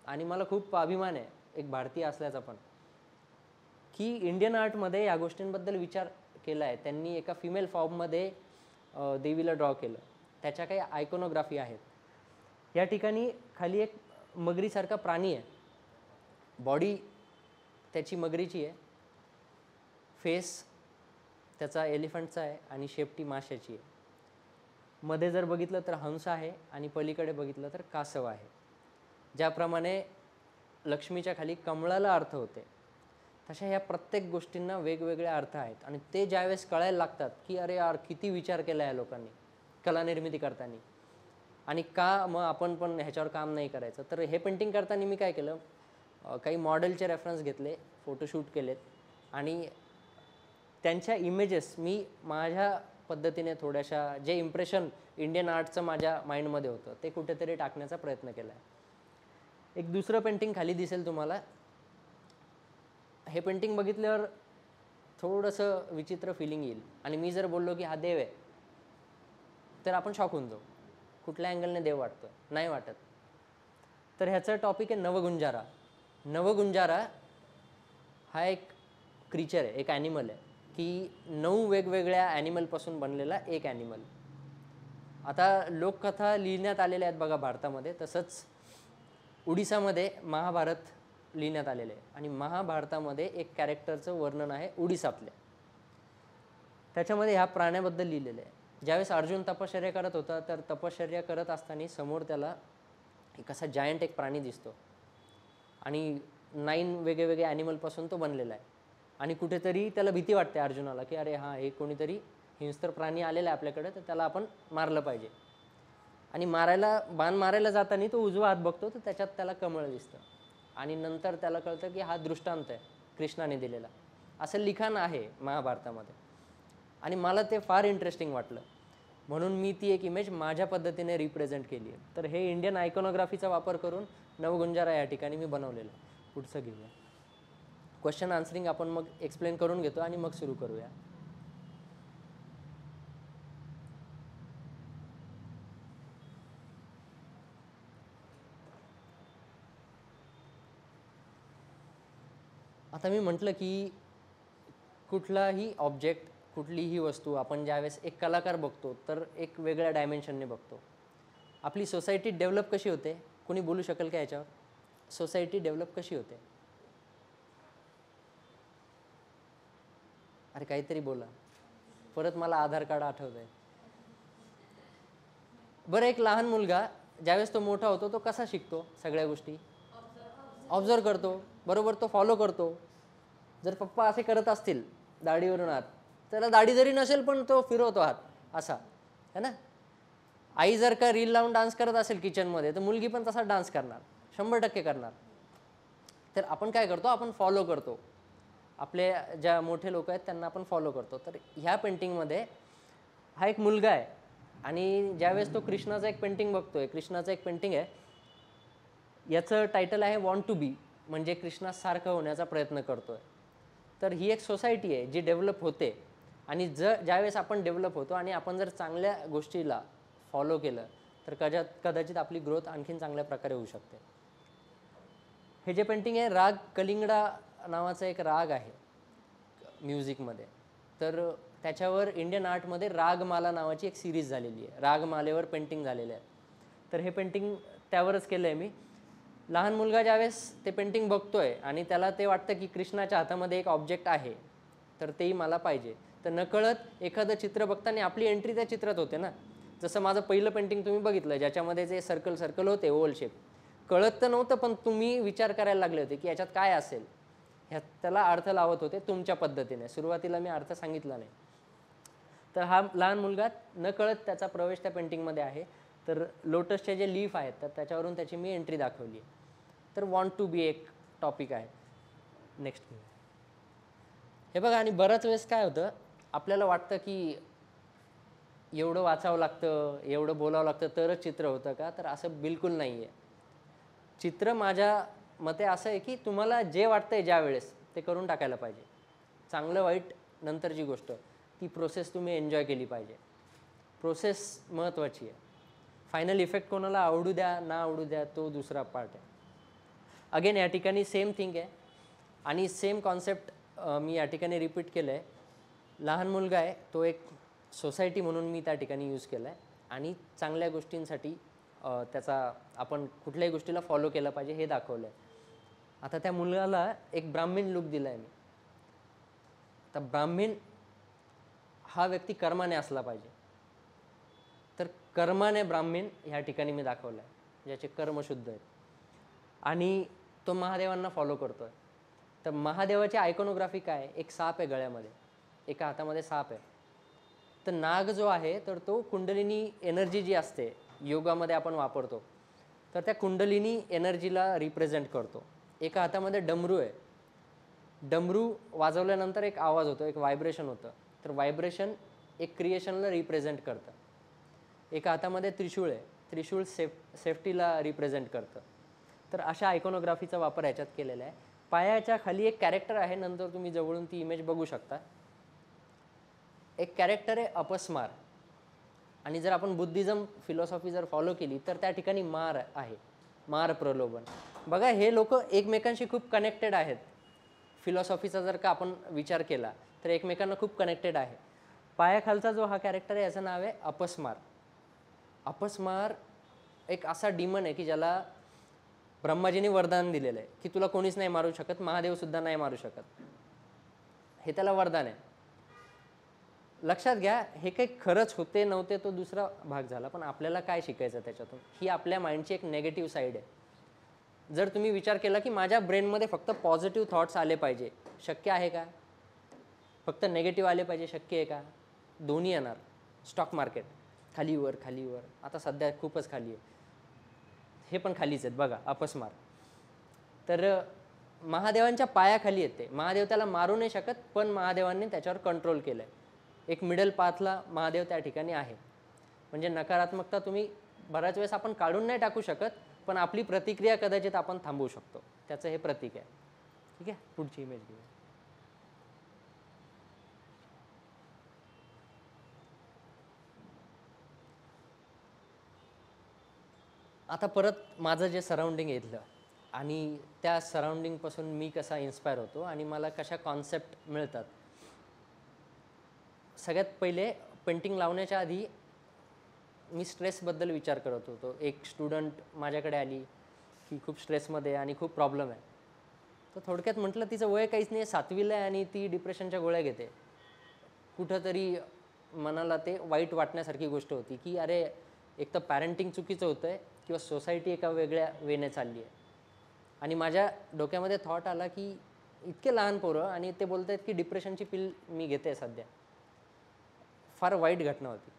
आणि मला खूप अभिमान आहे एक भारतीय असल्याचा पण, की इंडियन आर्टमध्ये या गोष्टींबद्दल विचार केला आहे. त्यांनी एका फिमेल फॉर्ममध्ये देवीला ड्रॉ केलं, त्याच्या काही आयकोनोग्राफी आहेत. या ठिकाणी खाली एक मगरीसारखा प्राणी आहे, बॉडी त्याची मगरीची आहे, फेस त्याचा एलिफंटचा आहे आणि शेपटी माशाची आहे. मध्ये जर बघितलं तर हंस आहे आणि पलीकडे बघितलं तर कासव आहे. ज्याप्रमाणे लक्ष्मीच्या खाली कमळाला अर्थ होते, तशा ह्या प्रत्येक गोष्टींना वेगवेगळे अर्थ आहेत आणि ते ज्यावेळेस कळायला लागतात की अरे यार किती विचार केला या लोकांनी कला निर्मिती करताना आणि का मग आपण पण ह्याच्यावर काम नाही करायचं. तर हे पेंटिंग करताना मी काय केलं, काही मॉडेलचे रेफरन्स घेतले, फोटोशूट केलेत आणि त्यांच्या इमेजेस मी माझ्या पद्धतीने थोड्याशा जे इम्प्रेशन इंडियन आर्टचं माझ्या माइंडमध्ये होतं ते कुठेतरी टाकण्याचा प्रयत्न केला आहे. एक दुसरं पेंटिंग खाली दिसेल तुम्हाला. हे पेंटिंग बघितल्यावर थोडंसं विचित्र फिलिंग येईल आणि मी जर बोललो की हा देव आहे तर आपण शॉक होऊन जाऊ. कुठल्या अँगलने देव वाटतोय, नाही वाटत. तर ह्याचं टॉपिक आहे नवगुंजारा. नवगुंजारा हा एक क्रिचर आहे, एक ॲनिमल आहे की 9 वेगवेगळ्या ॲनिमलपासून बनलेला एक ॲनिमल. आता लोककथा लिहिण्यात आलेल्या आहेत बघा भारतामध्ये, तसंच उडिसामध्ये महाभारत लिहिण्यात आलेलं आहे आणि महाभारतामध्ये एक कॅरेक्टरचं वर्णन आहे उडिसातल्या. त्याच्यामध्ये ह्या प्राण्याबद्दल लिहिलेलं आहे. ज्यावेळेस अर्जुन तपश्चर्या करत होता तर तपश्चर्या करत असताना समोर त्याला एक असा जायंट एक प्राणी दिसतो आणि 9 वेगवेगळे ॲनिमलपासून तो बनलेला आहे आणि कुठेतरी त्याला भीती वाटते अर्जुनाला की अरे हां हे कोणीतरी हिंस्त्र प्राणी आलेला आहे आपल्याकडे, तर त्याला आपण मारलं पाहिजे. आणि बाण मारायला जाताना तो उजवा हात बघतो तर त्याच्यात त्याला कमळ दिसतं आणि नंतर त्याला कळतं की हा दृष्टांत आहे कृष्णाने दिलेला. असं लिखाण आहे महाभारतामध्ये आणि मला ते फार इंटरेस्टिंग वाटलं म्हणून मी ती एक इमेज माझ्या पद्धतीने रिप्रेझेंट केली आहे. तर हे इंडियन आयकॉनोग्राफीचा वापर करून नवगुंजारा या ठिकाणी मी बनवलेलं आहे. पुढचं घेऊया. क्वेश्चन आन्सरिंग आपण मग एक्सप्लेन करून घेतो आणि मग सुरू करूया. आता मी म्हटलं की कुठलाही ऑब्जेक्ट, कुठलीही वस्तू आपण ज्यावेळेस एक कलाकार बघतो तर एक वेगळ्या डायमेन्शनने बघतो. आपली सोसायटी डेव्हलप कशी होते, कोणी बोलू शकेल का याच्यावर? सोसायटी डेव्हलप कशी होते? अरे काहीतरी बोला. परत मला आधार कार्ड आठवत आहे. बरं, एक लहान मुलगा ज्यावेळेस तो मोठा होतो तो कसा शिकतो? सगळ्या गोष्टी ऑब्झर्व करतो, बरोबर, तो फॉलो करतो. जर पप्पा असे करत असतील दाढीवरून हात, त्याला दाढी जरी नसेल पण तो फिरवतो हात असा, है ना. आई जर का रील लावून डान्स करत असेल किचनमध्ये तर मुलगी पण तसा डान्स करणार, 100% करणार. तर आपण काय करतो, आपण फॉलो करतो. आपले ज्या मोठे लोक आहेत त्यांना आपण फॉलो करतो. तर ह्या पेंटिंगमध्ये हा एक मुलगा आहे आणि ज्यावेळेस तो कृष्णाचा एक पेंटिंग बघतोय, कृष्णाचं एक पेंटिंग आहे, याचं टायटल आहे वॉन्ट टू बी, म्हणजे कृष्णासारखं होण्याचा प्रयत्न करतोय. तर ही एक सोसायटी आहे जी डेव्हलप होते आणि ज्यावेळेस आपण डेव्हलप होतो आणि आपण जर चांगल्या गोष्टीला फॉलो केलं तर कदाचित आपली ग्रोथ आणखीन चांगल्या प्रकारे होऊ शकते. हे जे पेंटिंग आहे, राग कलिंगडा नावाचा एक राग आहे म्युझिकमध्ये. तर त्याच्यावर इंडियन आर्टमध्ये रागमाला नावाची एक सिरीज झालेली आहे, रागमालेवर पेंटिंग झालेले आहे. तर हे पेंटिंग त्यावरच केलं आहे मी. लहान मुलगा ज्यावेळेस ते पेंटिंग बघतोय आणि त्याला ते वाटतं की कृष्णाच्या हातामध्ये एक ऑब्जेक्ट आहे तर तेही मला पाहिजे. तर नकळत एखादं चित्र बघताना आपली एंट्री त्या चित्रात होते ना. जसं माझं पहिलं पेंटिंग तुम्ही बघितलं ज्याच्यामध्ये जे सर्कल होते ओव्हल शेप, कळत तर नव्हतं पण तुम्ही विचार करायला लागले होते की याच्यात काय असेल, त्याला अर्थ लावत होते तुमच्या पद्धतीने. सुरुवातीला मी अर्थ सांगितला नाही. तर हा लहान मुलगा नकळत त्याचा प्रवेश त्या पेंटिंगमध्ये आहे. तर लोटसचे जे लीफ आहेत तर त्याच्यावरून त्याची मी एंट्री दाखवली आहे. तर वॉन्ट टू बी एक टॉपिक आहे. नेक्स्ट हे बघा. आणि बराच वेळेस काय होतं, आपल्याला वाटतं की एवढं वाचावं लागतं, एवढं बोलावं लागतं तरच चित्र होतं का? तर असं बिलकुल नाही आहे. चित्र माझ्या मते असं आहे की तुम्हाला जे वाटतंय ज्या वेळेस ते करून टाकायला पाहिजे. चांगलं वाईट नंतरची गोष्ट, ती प्रोसेस तुम्ही एन्जॉय केली पाहिजे. प्रोसेस महत्त्वाची आहे. फायनल इफेक्ट कोणाला आवडू द्या ना आवडू द्या तो दुसरा पार्ट आहे. अगेन या ठिकाणी सेम थिंग आहे आणि सेम कॉन्सेप्ट मी या ठिकाणी रिपीट केलं आहे. लहान मुलगा आहे, तो एक सोसायटी म्हणून मी त्या ठिकाणी यूज केला आहे आणि चांगल्या गोष्टींसाठी त्याचा आपण कुठल्याही गोष्टीला फॉलो केलं पाहिजे हे दाखवलं आहे. आता त्या मुलाला एक ब्राह्मीण लुक दिला आहे मी. आता ब्राह्मीण हा व्यक्ती कर्माने असला पाहिजे. तर कर्माने ब्राह्मीण ह्या ठिकाणी मी दाखवलं आहे, ज्याचे कर्म शुद्ध आहेत आणि तो महादेवांना फॉलो करतो आहे. तर महादेवाची आयकॉनोग्राफी काय आहे? एक साप आहे गळ्यामध्ये, एका हातामध्ये साप आहे. तर नाग जो आहे तर तो कुंडलिनी एनर्जी जी असते योगामध्ये आपण वापरतो, तर त्या कुंडलिनी एनर्जीला रिप्रेझेंट करतो. एका हातामध्ये डमरू आहे. डमरू वाजवल्यानंतर एक आवाज होतो, एक व्हायब्रेशन होतं. तर व्हायब्रेशन एक क्रिएशनला रिप्रेझेंट करतं. एका हातामध्ये त्रिशूळ आहे. त्रिशूळ सेफ्टीला रिप्रेझेंट करतं. तर अशा आयकॉनोग्राफीचा वापर ह्याच्यात केलेला आहे. पायाच्या खाली एक कॅरेक्टर आहे, नंतर तुम्ही जवळून ती इमेज बघू शकता. एक कॅरेक्टर आहे अपस्मार. आणि जर आपण बुद्धिझम फिलॉसॉफी जर फॉलो केली तर त्या ठिकाणी मार आहे, मार प्रलोभन. बघा, हे लोक एकमेकांशी खूप कनेक्टेड आहेत. फिलॉसॉफीचा जर का आपण विचार केला तर एकमेकांना खूप कनेक्टेड आहे. पायाखालचा जो हा कॅरेक्टर आहे याचं नाव आहे अपस्मार. अपस्मार एक असा डिमन आहे की ज्याला ब्रह्माजीने वरदान दिलेलं आहे की तुला कोणीच नाही मारू शकत, महादेवसुद्धा नाही मारू शकत. हे त्याला वरदान आहे. लक्षात घ्या, हे काही खरंच होते नव्हते तो दुसरा भाग झाला, पण आपल्याला काय शिकायचं त्याच्यातून, ही आपल्या माइंडची एक नेगेटिव्ह साईड आहे. जर तुम्ही विचार केला की माझ्या ब्रेनमध्ये फक्त पॉझिटिव्ह थॉट्स आले पाहिजे, शक्य आहे का? फक्त नेगेटिव्ह आले पाहिजे, शक्य आहे का? दोन्ही येणार. स्टॉक मार्केट खालीवर खालीवर, आता सध्या खूपच खाली आहे, हे पण खालीच आहेत बघा, अपस्मार. तर महादेवांच्या पायाखाली येते. महादेव त्याला मारू नाही शकत, पण महादेवांनी त्याच्यावर कंट्रोल केलं आहे. एक मिडल पाथला महादेव त्या ठिकाणी आहे. म्हणजे नकारात्मकता तुम्ही बऱ्याच वेळेस आपण काढून नाही टाकू शकत, पण आपली प्रतिक्रिया कदाचित आपण थांबवू शकतो. त्याचं हे प्रतीक आहे. ठीक आहे, पुढची इमेज घेऊया. आता परत माझं जे सराउंडिंग इथलं आणि त्या सराउंडिंगपासून मी कसा इन्स्पायर होतो आणि मला कशा कॉन्सेप्ट मिळतात. सगळ्यात पहिले पेंटिंग लावण्याच्या आधी मी स्ट्रेसबद्दल विचार करत होतो. एक स्टुडंट माझ्याकडे आली की खूप स्ट्रेसमध्ये आणि खूप प्रॉब्लेम आहे. तर थोडक्यात म्हटलं तिचं वय काहीच नाही, 7वीला आहे आणि ती डिप्रेशनच्या गोळ्या घेते. कुठंतरी मनाला ते वाईट वाटण्यासारखी गोष्ट होती की अरे, एक तर पॅरेंटिंग चुकीचं होतं आहे किंवा सोसायटी एका वेगळ्या वेने चालली आहे. आणि माझ्या डोक्यामध्ये थॉट आला की इतके लहान पोरं आणि ते बोलत आहेत की डिप्रेशनची पिल मी घेते सध्या. फार वाईट घटना होती.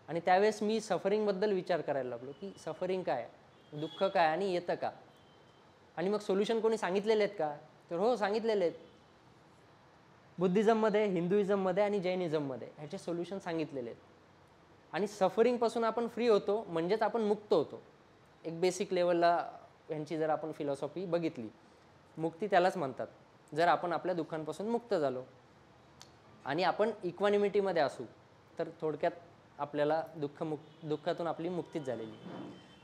आणि त्यावेळेस मी सफरिंगबद्दल विचार करायला लागलो की सफरिंग काय, दुःख काय आणि येतं का. आणि मग सोल्युशन कोणी सांगितलेले आहेत का? तर हो, सांगितलेले आहेत. बुद्धिझममध्ये, हिंदुइझममध्ये आणि जैनिझममध्ये ह्याचे सोल्युशन सांगितलेले आहेत. आणि सफरिंगपासून आपण फ्री होतो म्हणजेच आपण मुक्त होतो. एक बेसिक लेवलला ह्यांची जर आपण फिलॉसॉफी बघितली, मुक्ती त्यालाच म्हणतात. जर आपण आपल्या दुःखांपासून मुक्त झालो आणि आपण इक्वानिमिटीमध्ये असू तर थोडक्यात आपल्याला दुःखातून आपली मुक्तीच झालेली.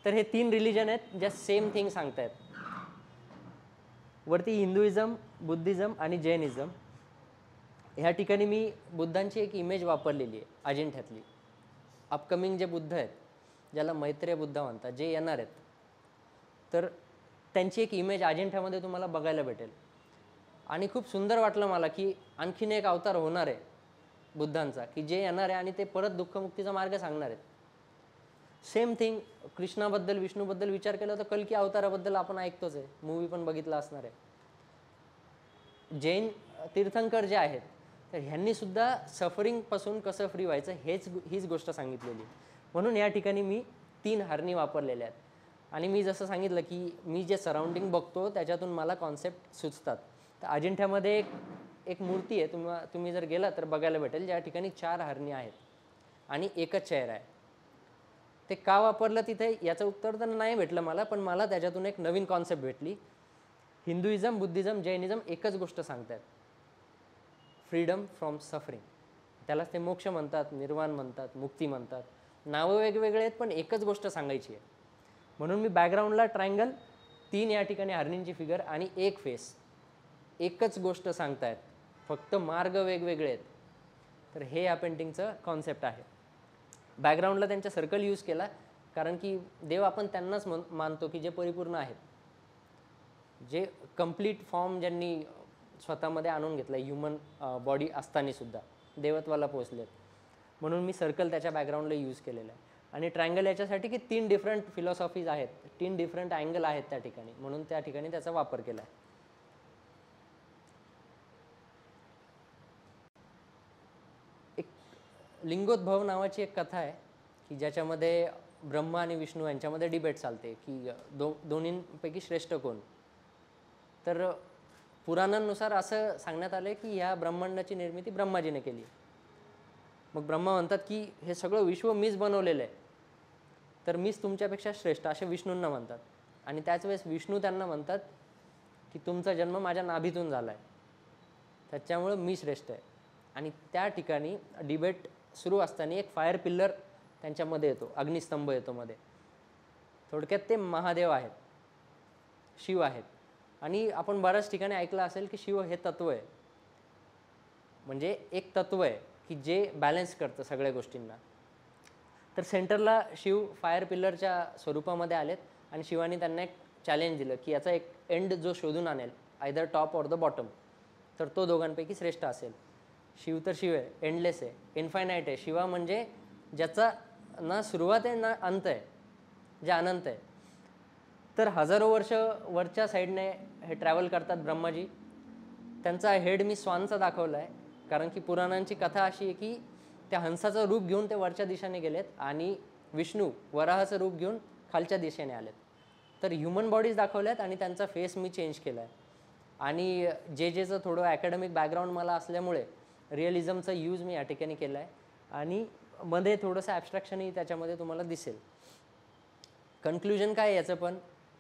तर हे 3 रिलिजन आहेत ज्या सेम थिंग सांगतायत. वरती हिंदुइझम, बुद्धिझम आणि जैनिझम. ह्या ठिकाणी मी बुद्धांची एक इमेज वापरलेली आहे अजिंठ्यातली. अपकमिंग जे बुद्ध आहेत, ज्याला मैत्रेय बुद्ध म्हणतात, जे येणार आहेत, तर त्यांची एक इमेज अजिंठ्यामध्ये तुम्हाला बघायला भेटेल. आणि खूप सुंदर वाटलं मला की आणखीन एक अवतार होणार आहे बुद्धांचा की जे येणार आहे आणि ते परत दुःखमुक्तीचा मार्ग सांगणार आहेत. सेम थिंग कृष्णाबद्दल, विष्णूबद्दल विचार केला तर कल्की अवताराबद्दल आपण ऐकतोच आहे, मूवी पण बघितला असणार आहे. जैन तीर्थंकर जे आहेत तर ह्यांनी सुद्धा सफरिंगपासून कसं फ्री व्हायचं हीच गोष्ट सांगितलेली. म्हणून या ठिकाणी मी 3 हरणी वापरलेल्या आहेत. आणि मी जसं सांगितलं की मी जे सराउंडिंग बघतो त्याच्यातून मला कॉन्सेप्ट सुचतात. तर अजिंठ्यामध्ये एक मूर्ती आहे, तुम्ही जर गेला तर बघायला भेटेल, ज्या ठिकाणी 4 हरणी आहेत आणि एकच चेहरा आहे. ते का वापरलं तिथे याचं उत्तर तर नाही भेटलं मला, पण मला त्याच्यातून एक नवीन कॉन्सेप्ट भेटली. हिंदुइझम, बुद्धिझम, जैनिझम एकच गोष्ट सांगतात, फ्रीडम फ्रॉम सफरिंग. त्यालाच ते मोक्ष म्हणतात, निर्वाण म्हणतात, मुक्ती म्हणतात. नावं वेगवेगळे आहेत पण एकच गोष्ट सांगायची आहे. म्हणून मी बॅकग्राऊंडला ट्रायंगल, 3 या ठिकाणी हरणींची फिगर आणि एक फेस, एकच गोष्ट सांगतायत, फक्त मार्ग वेगवेगळे आहेत. तर हे या पेंटिंगचं कॉन्सेप्ट आहे. बॅकग्राऊंडला त्यांच्या सर्कल यूज केला कारण की देव आपण त्यांनाच मानतो की जे परिपूर्ण आहेत, जे कम्प्लीट फॉर्म ज्यांनी स्वतःमध्ये आणून घेतला, ह्युमन बॉडी असताना सुद्धा देवत्वाला पोहोचलेत. म्हणून मी सर्कल त्याच्या बॅकग्राऊंडला यूज केलेलं आहे. आणि ट्रायंगल याच्यासाठी की 3 डिफरंट फिलॉसॉफीज आहेत, 3 डिफरंट अँगल आहेत त्या ठिकाणी, म्हणून त्या ठिकाणी त्याचा वापर केला आहे. लिंगोद्भव नावाची एक कथा आहे की ज्याच्यामध्ये ब्रह्मा आणि विष्णू यांच्यामध्ये डिबेट चालते की दोन्हींपैकी श्रेष्ठ कोण. तर पुराणांनुसार असं सांगण्यात आलं की ह्या ब्रह्मांडाची निर्मिती ब्रह्माजीने केली. मग ब्रह्मा म्हणतात की हे सगळं विश्व मीच बनवलेलं आहे, तर मीच तुमच्यापेक्षा श्रेष्ठ, असे विष्णूंना म्हणतात. आणि त्याच वेळेस विष्णू त्यांना म्हणतात की तुमचा जन्म माझ्या नाभीतून झाला आहे, त्याच्यामुळं मी श्रेष्ठ आहे. आणि त्या ठिकाणी डिबेट सुरू असताना एक फायर पिल्लर त्यांच्यामध्ये येतो, अग्निस्तंभ येतो मध्ये. थोडक्यात ते महादेव आहेत, शिव आहेत. आणि आपण बऱ्याच ठिकाणी ऐकलं असेल की शिव हे तत्व आहे, म्हणजे एक तत्व आहे की जे बॅलन्स करतं सगळ्या गोष्टींना. तर सेंटरला शिव फायर पिल्लरच्या स्वरूपामध्ये आलेत आणि शिवानी त्यांना एक चॅलेंज दिलं की याचा एक एंड जो शोधून आणेल, either top or the bottom, तर तो दोघांपैकी श्रेष्ठ असेल. शिव तर शिव आहे, एंडलेस आहे, इन्फायनाईट आहे. शिवा म्हणजे ज्याचा ना सुरुवात आहे ना अंत आहे, जे अनंत आहे. तर हजारो वर्ष वरच्या साईडने हे ट्रॅव्हल करतात ब्रह्माजी. त्यांचा हेड मी स्वानचा दाखवला आहे, कारण की पुराणांची कथा अशी आहे की त्या हंसाचं रूप घेऊन ते वरच्या दिशेने गेलेत आणि विष्णू वराहाचं रूप घेऊन खालच्या दिशेने आलेत. तर ह्युमन बॉडीज दाखवल्यात आणि त्यांचा फेस मी चेंज केला आहे. आणि जेचं थोडं ॲकॅडमिक बॅकग्राऊंड मला असल्यामुळे रिअलिझमचा यूज मी या ठिकाणी केला आहे. आणि मध्ये थोडंसं ॲब्स्ट्रॅक्शनही त्याच्यामध्ये तुम्हाला दिसेल. कन्क्लुजन काय याचं पण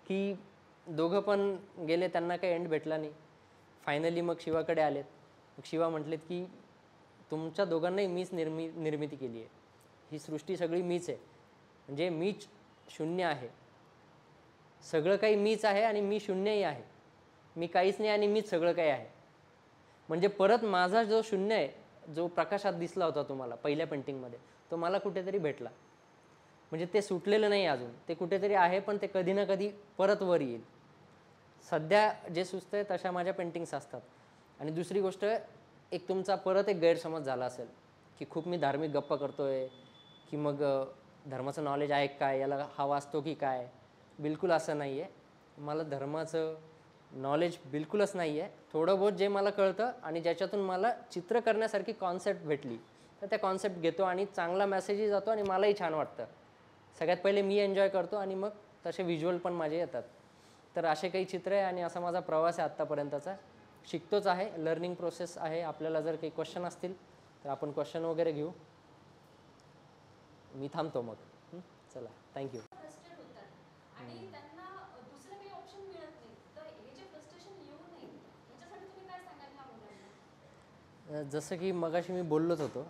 की दोघं पण गेले, त्यांना काही एंड भेटला नाही. फायनली मग शिवाकडे आलेत. मग शिवा म्हटलेत की तुमच्या दोघांनाही मीच निर्मिती केली आहे, ही सृष्टी सगळी मीच आहे, म्हणजे मीच शून्य आहे. सगळं काही मीच आहे आणि मी शून्यही आहे. मी काहीच नाही आणि मीच सगळं काही आहे. म्हणजे परत माझा जो शून्य आहे, जो प्रकाशात दिसला होता तुम्हाला पहिल्या पेंटिंगमध्ये, तो मला कुठेतरी भेटला. म्हणजे ते सुटलेलं नाही अजून, ते कुठेतरी आहे, पण ते कधी ना कधी परत वर येईल. सध्या जे सुचतंय तशा माझ्या पेंटिंग्स असतात. आणि दुसरी गोष्ट, एक तुमचा परत एक गैरसमज झाला असेल की खूप मी धार्मिक गप्पा करतोय, की मग धर्माचं नॉलेज आहे काय, याला हा वाचतो की काय. बिलकुल असं नाही आहे. मला धर्माचं नॉलेज बिलकुलच नाही आहे. थोडं बहुत जे मला कळतं आणि ज्याच्यातून मला चित्र करण्यासारखी कॉन्सेप्ट भेटली, तर त्या कॉन्सेप्ट घेतो आणि चांगला मेसेजही जातो आणि मलाही छान वाटतं. सगळ्यात पहिले मी एन्जॉय करतो आणि मग तसे व्हिज्युअल पण माझे येतात. तर असे काही चित्र आहे आणि असा माझा प्रवास आहे आत्तापर्यंतचा. शिकतोच आहे, लर्निंग प्रोसेस आहे. आपल्याला जर काही क्वेश्चन असतील तर आपण क्वेश्चन वगैरे घेऊ. मी थांबतो मग. चला, थँक्यू. फ्रस्ट्रेट होतात आणि त्यांना दुसरं काही ऑप्शन मिळत नाही. तर हे जे फ्रस्ट्रेशन येऊ नये याच्यासाठी तुम्ही काय सांगाल ह्या मुलांना? जसं की मगाशी मी बोललोच होतो,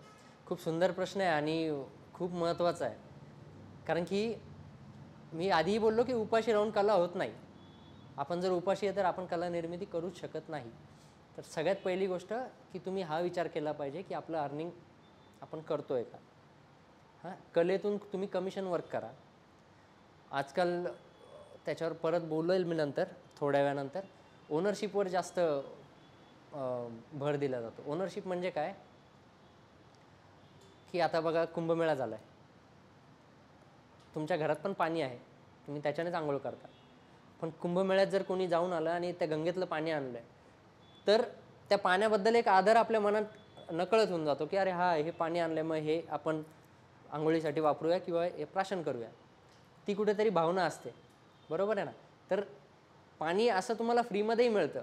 खूप सुंदर प्रश्न आहे आणि खूप महत्त्वाचा आहे. कारण की मी आधीही बोललो की उपाशी राहून कला होत नाही. आपण जर उपाशी आहे तर आपण कला निर्मिती करूच शकत नाही. तर सगळ्यात पहिली गोष्ट की तुम्ही हा विचार केला पाहिजे की आपलं अर्निंग आपण करतो आहे का. हां, कलेतून तुम्ही कमिशन वर्क करा. आजकाल त्याच्यावर परत बोलेल मी नंतर, थोड्या वेळानंतर. ओनरशिपवर जास्त भर दिला जातो. ओनरशिप म्हणजे काय की आता बघा कुंभमेळा झाला आहे, तुमच्या घरात पण पाणी आहे, तुम्ही त्याच्यानेच आंघोळ करता. पण कुंभमेळ्यात जर कोणी जाऊन आलं आणि त्या गंगेतलं पाणी आणलं आहे, तर त्या पाण्याबद्दल एक आदर आपल्या मनात नकळत होऊन जातो की अरे हा, हे पाणी आणलं, मग हे आपण आंघोळीसाठी वापरूया किंवा हे प्राशन करूया. ती कुठेतरी भावना असते, बरोबर आहे ना. तर पाणी असं तुम्हाला फ्रीमध्येही मिळतं,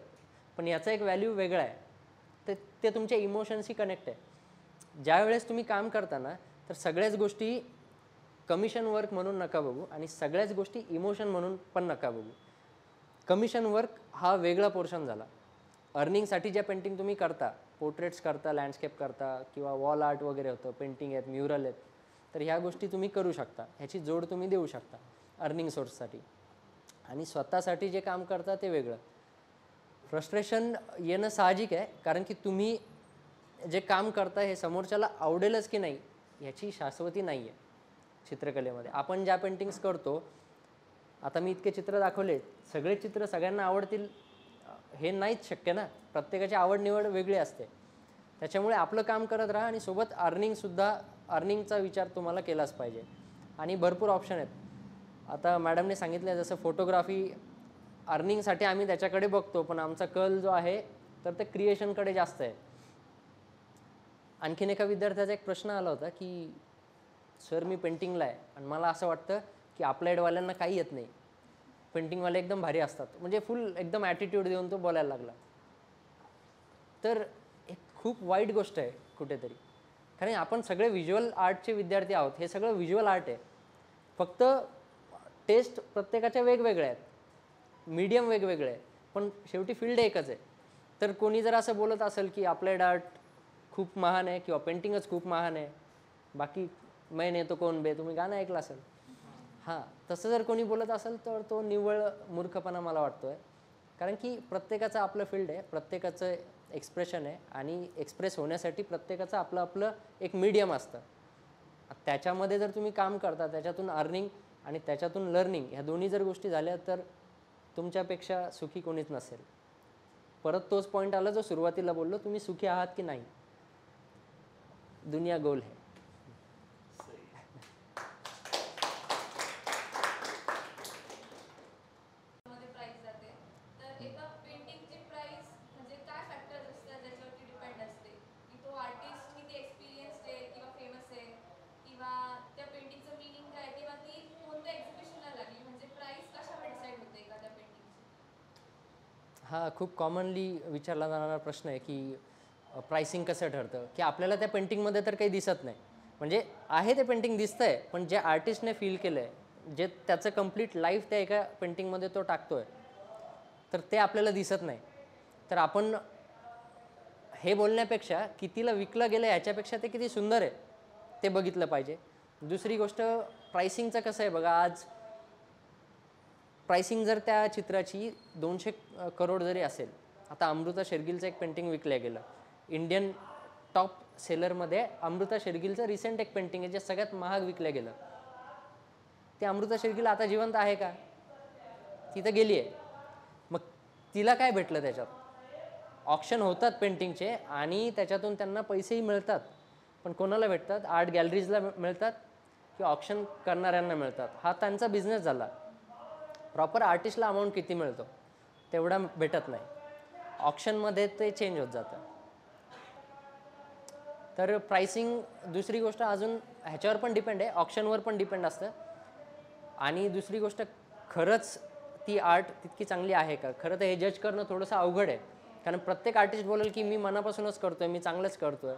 पण याचा एक व्हॅल्यू वेगळा आहे. ते तुमच्या इमोशन्सशी कनेक्ट आहे. ज्या वेळेस तुम्ही काम करता ना, तर सगळ्याच गोष्टी कमिशन वर्क म्हणून नका बघू आणि सगळ्याच गोष्टी इमोशन म्हणून पण नका बघू. कमिशन वर्क हा वेगळा पोर्शन झाला. अर्निंगसाठी ज्या पेंटिंग तुम्ही करता, पोर्ट्रेट्स करता, लँडस्केप करता किंवा वॉल आर्ट वगैरे होतं, पेंटिंग आहेत, म्युरल आहेत, तर ह्या गोष्टी तुम्ही करू शकता. ह्याची जोड तुम्ही देऊ शकता अर्निंग सोर्ससाठी. आणि स्वतःसाठी जे काम करता ते वेगळं. फ्रस्ट्रेशन येणं साहजिक आहे, कारण की तुम्ही जे काम करता हे समोरच्याला आवडेलच की नाही ह्याची शाश्वती नाही आहे चित्रकलेमध्ये. आपण ज्या पेंटिंग्स करतो, आता मी इतके चित्र दाखवले, सगळे चित्र सगळ्यांना आवडतील हे नाहीच शक्य ना. प्रत्येकाची आवड निवड वेगळी असते. त्याच्यामुळे आपलं काम करत राहा आणि सोबत अर्निंगचा विचार तुम्हाला केलाच पाहिजे. आणि भरपूर ऑप्शन आहेत. आता मॅडमने सांगितलं जसं फोटोग्राफी अर्निंगसाठी आम्ही त्याच्याकडे बघतो, पण आमचा कल जो आहे तर ते क्रिएशनकडे जास्त आहे. आणखीन एका विद्यार्थ्याचा एक प्रश्न आला होता की सर मी पेंटिंगला आहे आणि मला असं वाटतं की अप्लाइडवाल्यांना काही येत नाही, पेंटिंगवाले एकदम भारी असतात, म्हणजे फुल एकदम ॲटिट्यूड देऊन तो बोलायला लागला. तर एक खूप वाईट गोष्ट आहे कुठेतरी, कारण आपण सगळे व्हिज्युअल आर्टचे विद्यार्थी आहोत. हे सगळं व्हिज्युअल आर्ट आहे, फक्त टेस्ट प्रत्येकाच्या वेगवेगळ्या आहेत, मीडियम वेगवेगळे आहे, पण शेवटी फील्ड एकच आहे. तर कोणी जर असं बोलत असेल की अप्लाइड आर्ट खूप महान आहे किंवा पेंटिंगच खूप महान आहे, बाकी मैं ने तो कौन बे, तुम्ही गाणं ऐकलं असेल. हां, तसं जर कोणी बोलत असेल तर तो निव्वळ मूर्खपणा मला वाटतो आहे. कारण की प्रत्येकाचं आपलं फील्ड आहे, प्रत्येकाचं एक्सप्रेशन आहे आणि एक्सप्रेस होण्यासाठी प्रत्येकाचं आपलं आपलं एक मीडियम असतं. त्याच्यामध्ये जर तुम्ही काम करता, त्याच्यातून अर्निंग आणि त्याच्यातून लर्निंग ह्या दोन्ही जर गोष्टी झाल्या तर तुमच्यापेक्षा सुखी कोणीच नसेल. परत तोच पॉईंट आला जो सुरुवातीला बोललो, तुम्ही सुखी आहात की नाही, दुनिया गोल है. मध्ये प्राइस जाते, तर एका पेंटिंगची प्राइस म्हणजे काय फॅक्टर्स असतात ज्याच्यावरती डिपेंड असते की तो आर्टिस्ट किती एक्सपिरियन्स्ड आहे किंवा फेमस आहे किंवा त्या पेंटिंगचं मिनिंग काय किंवा ती कोणत्या एक्झिबिशनला लागली, म्हणजे प्राइस कशावर डिसाईड होते एखाद्या पेंटिंगची? हा खूप कॉमनली विचारला जाणारा प्रश्न आहे की प्राइसिंग कसं ठरतं, की आपल्याला त्या पेंटिंगमध्ये तर काही दिसत नाही, म्हणजे आहे ते पेंटिंग दिसतं आहे, पण जे आर्टिस्टने फील केलं आहे, जे त्याचं कंप्लीट लाईफ त्या एका पेंटिंगमध्ये तो टाकतो आहे, तर ते आपल्याला दिसत नाही. तर आपण हे बोलण्यापेक्षा कितीला विकलं गेलं ह्याच्यापेक्षा ते किती सुंदर आहे ते बघितलं पाहिजे. दुसरी गोष्ट प्राइसिंगचं कसं आहे बघा, आज प्राइसिंग जर त्या चित्राची 200 करोड जरी असेल, आता अमृता शेरगिलचं एक पेंटिंग विकलं गेलं, इंडियन टॉप सेलरमध्ये अमृता शेरगिलचं रिसेंट एक पेंटिंग आहे जे सगळ्यात महाग विकलं गेलं. ते अमृता शेरगिल आता जिवंत आहे का? तिथं गेली आहे. मग तिला काय भेटलं त्याच्यात? ऑक्शन होतात पेंटिंगचे आणि त्याच्यातून त्यांना पैसेही मिळतात, पण कोणाला भेटतात? आर्ट गॅलरीजला मिळतात किंवा ऑक्शन करणाऱ्यांना मिळतात. हा त्यांचा बिझनेस झाला. प्रॉपर आर्टिस्टला अमाऊंट किती मिळतो तेवढा भेटत नाही, ऑक्शनमध्ये ते चेंज होत जातं. तर प्राइसिंग, दुसरी गोष्ट अजून ह्याच्यावर पण डिपेंड आहे, ऑक्शनवर पण डिपेंड असतं. आणि दुसरी गोष्ट, खरंच ती आर्ट तितकी चांगली आहे का? खरं तर हे जज करणं थोडंसं अवघड आहे, कारण प्रत्येक आर्टिस्ट बोलेल की मी मनापासूनच करतो आहे, मी चांगलंच करतो आहे.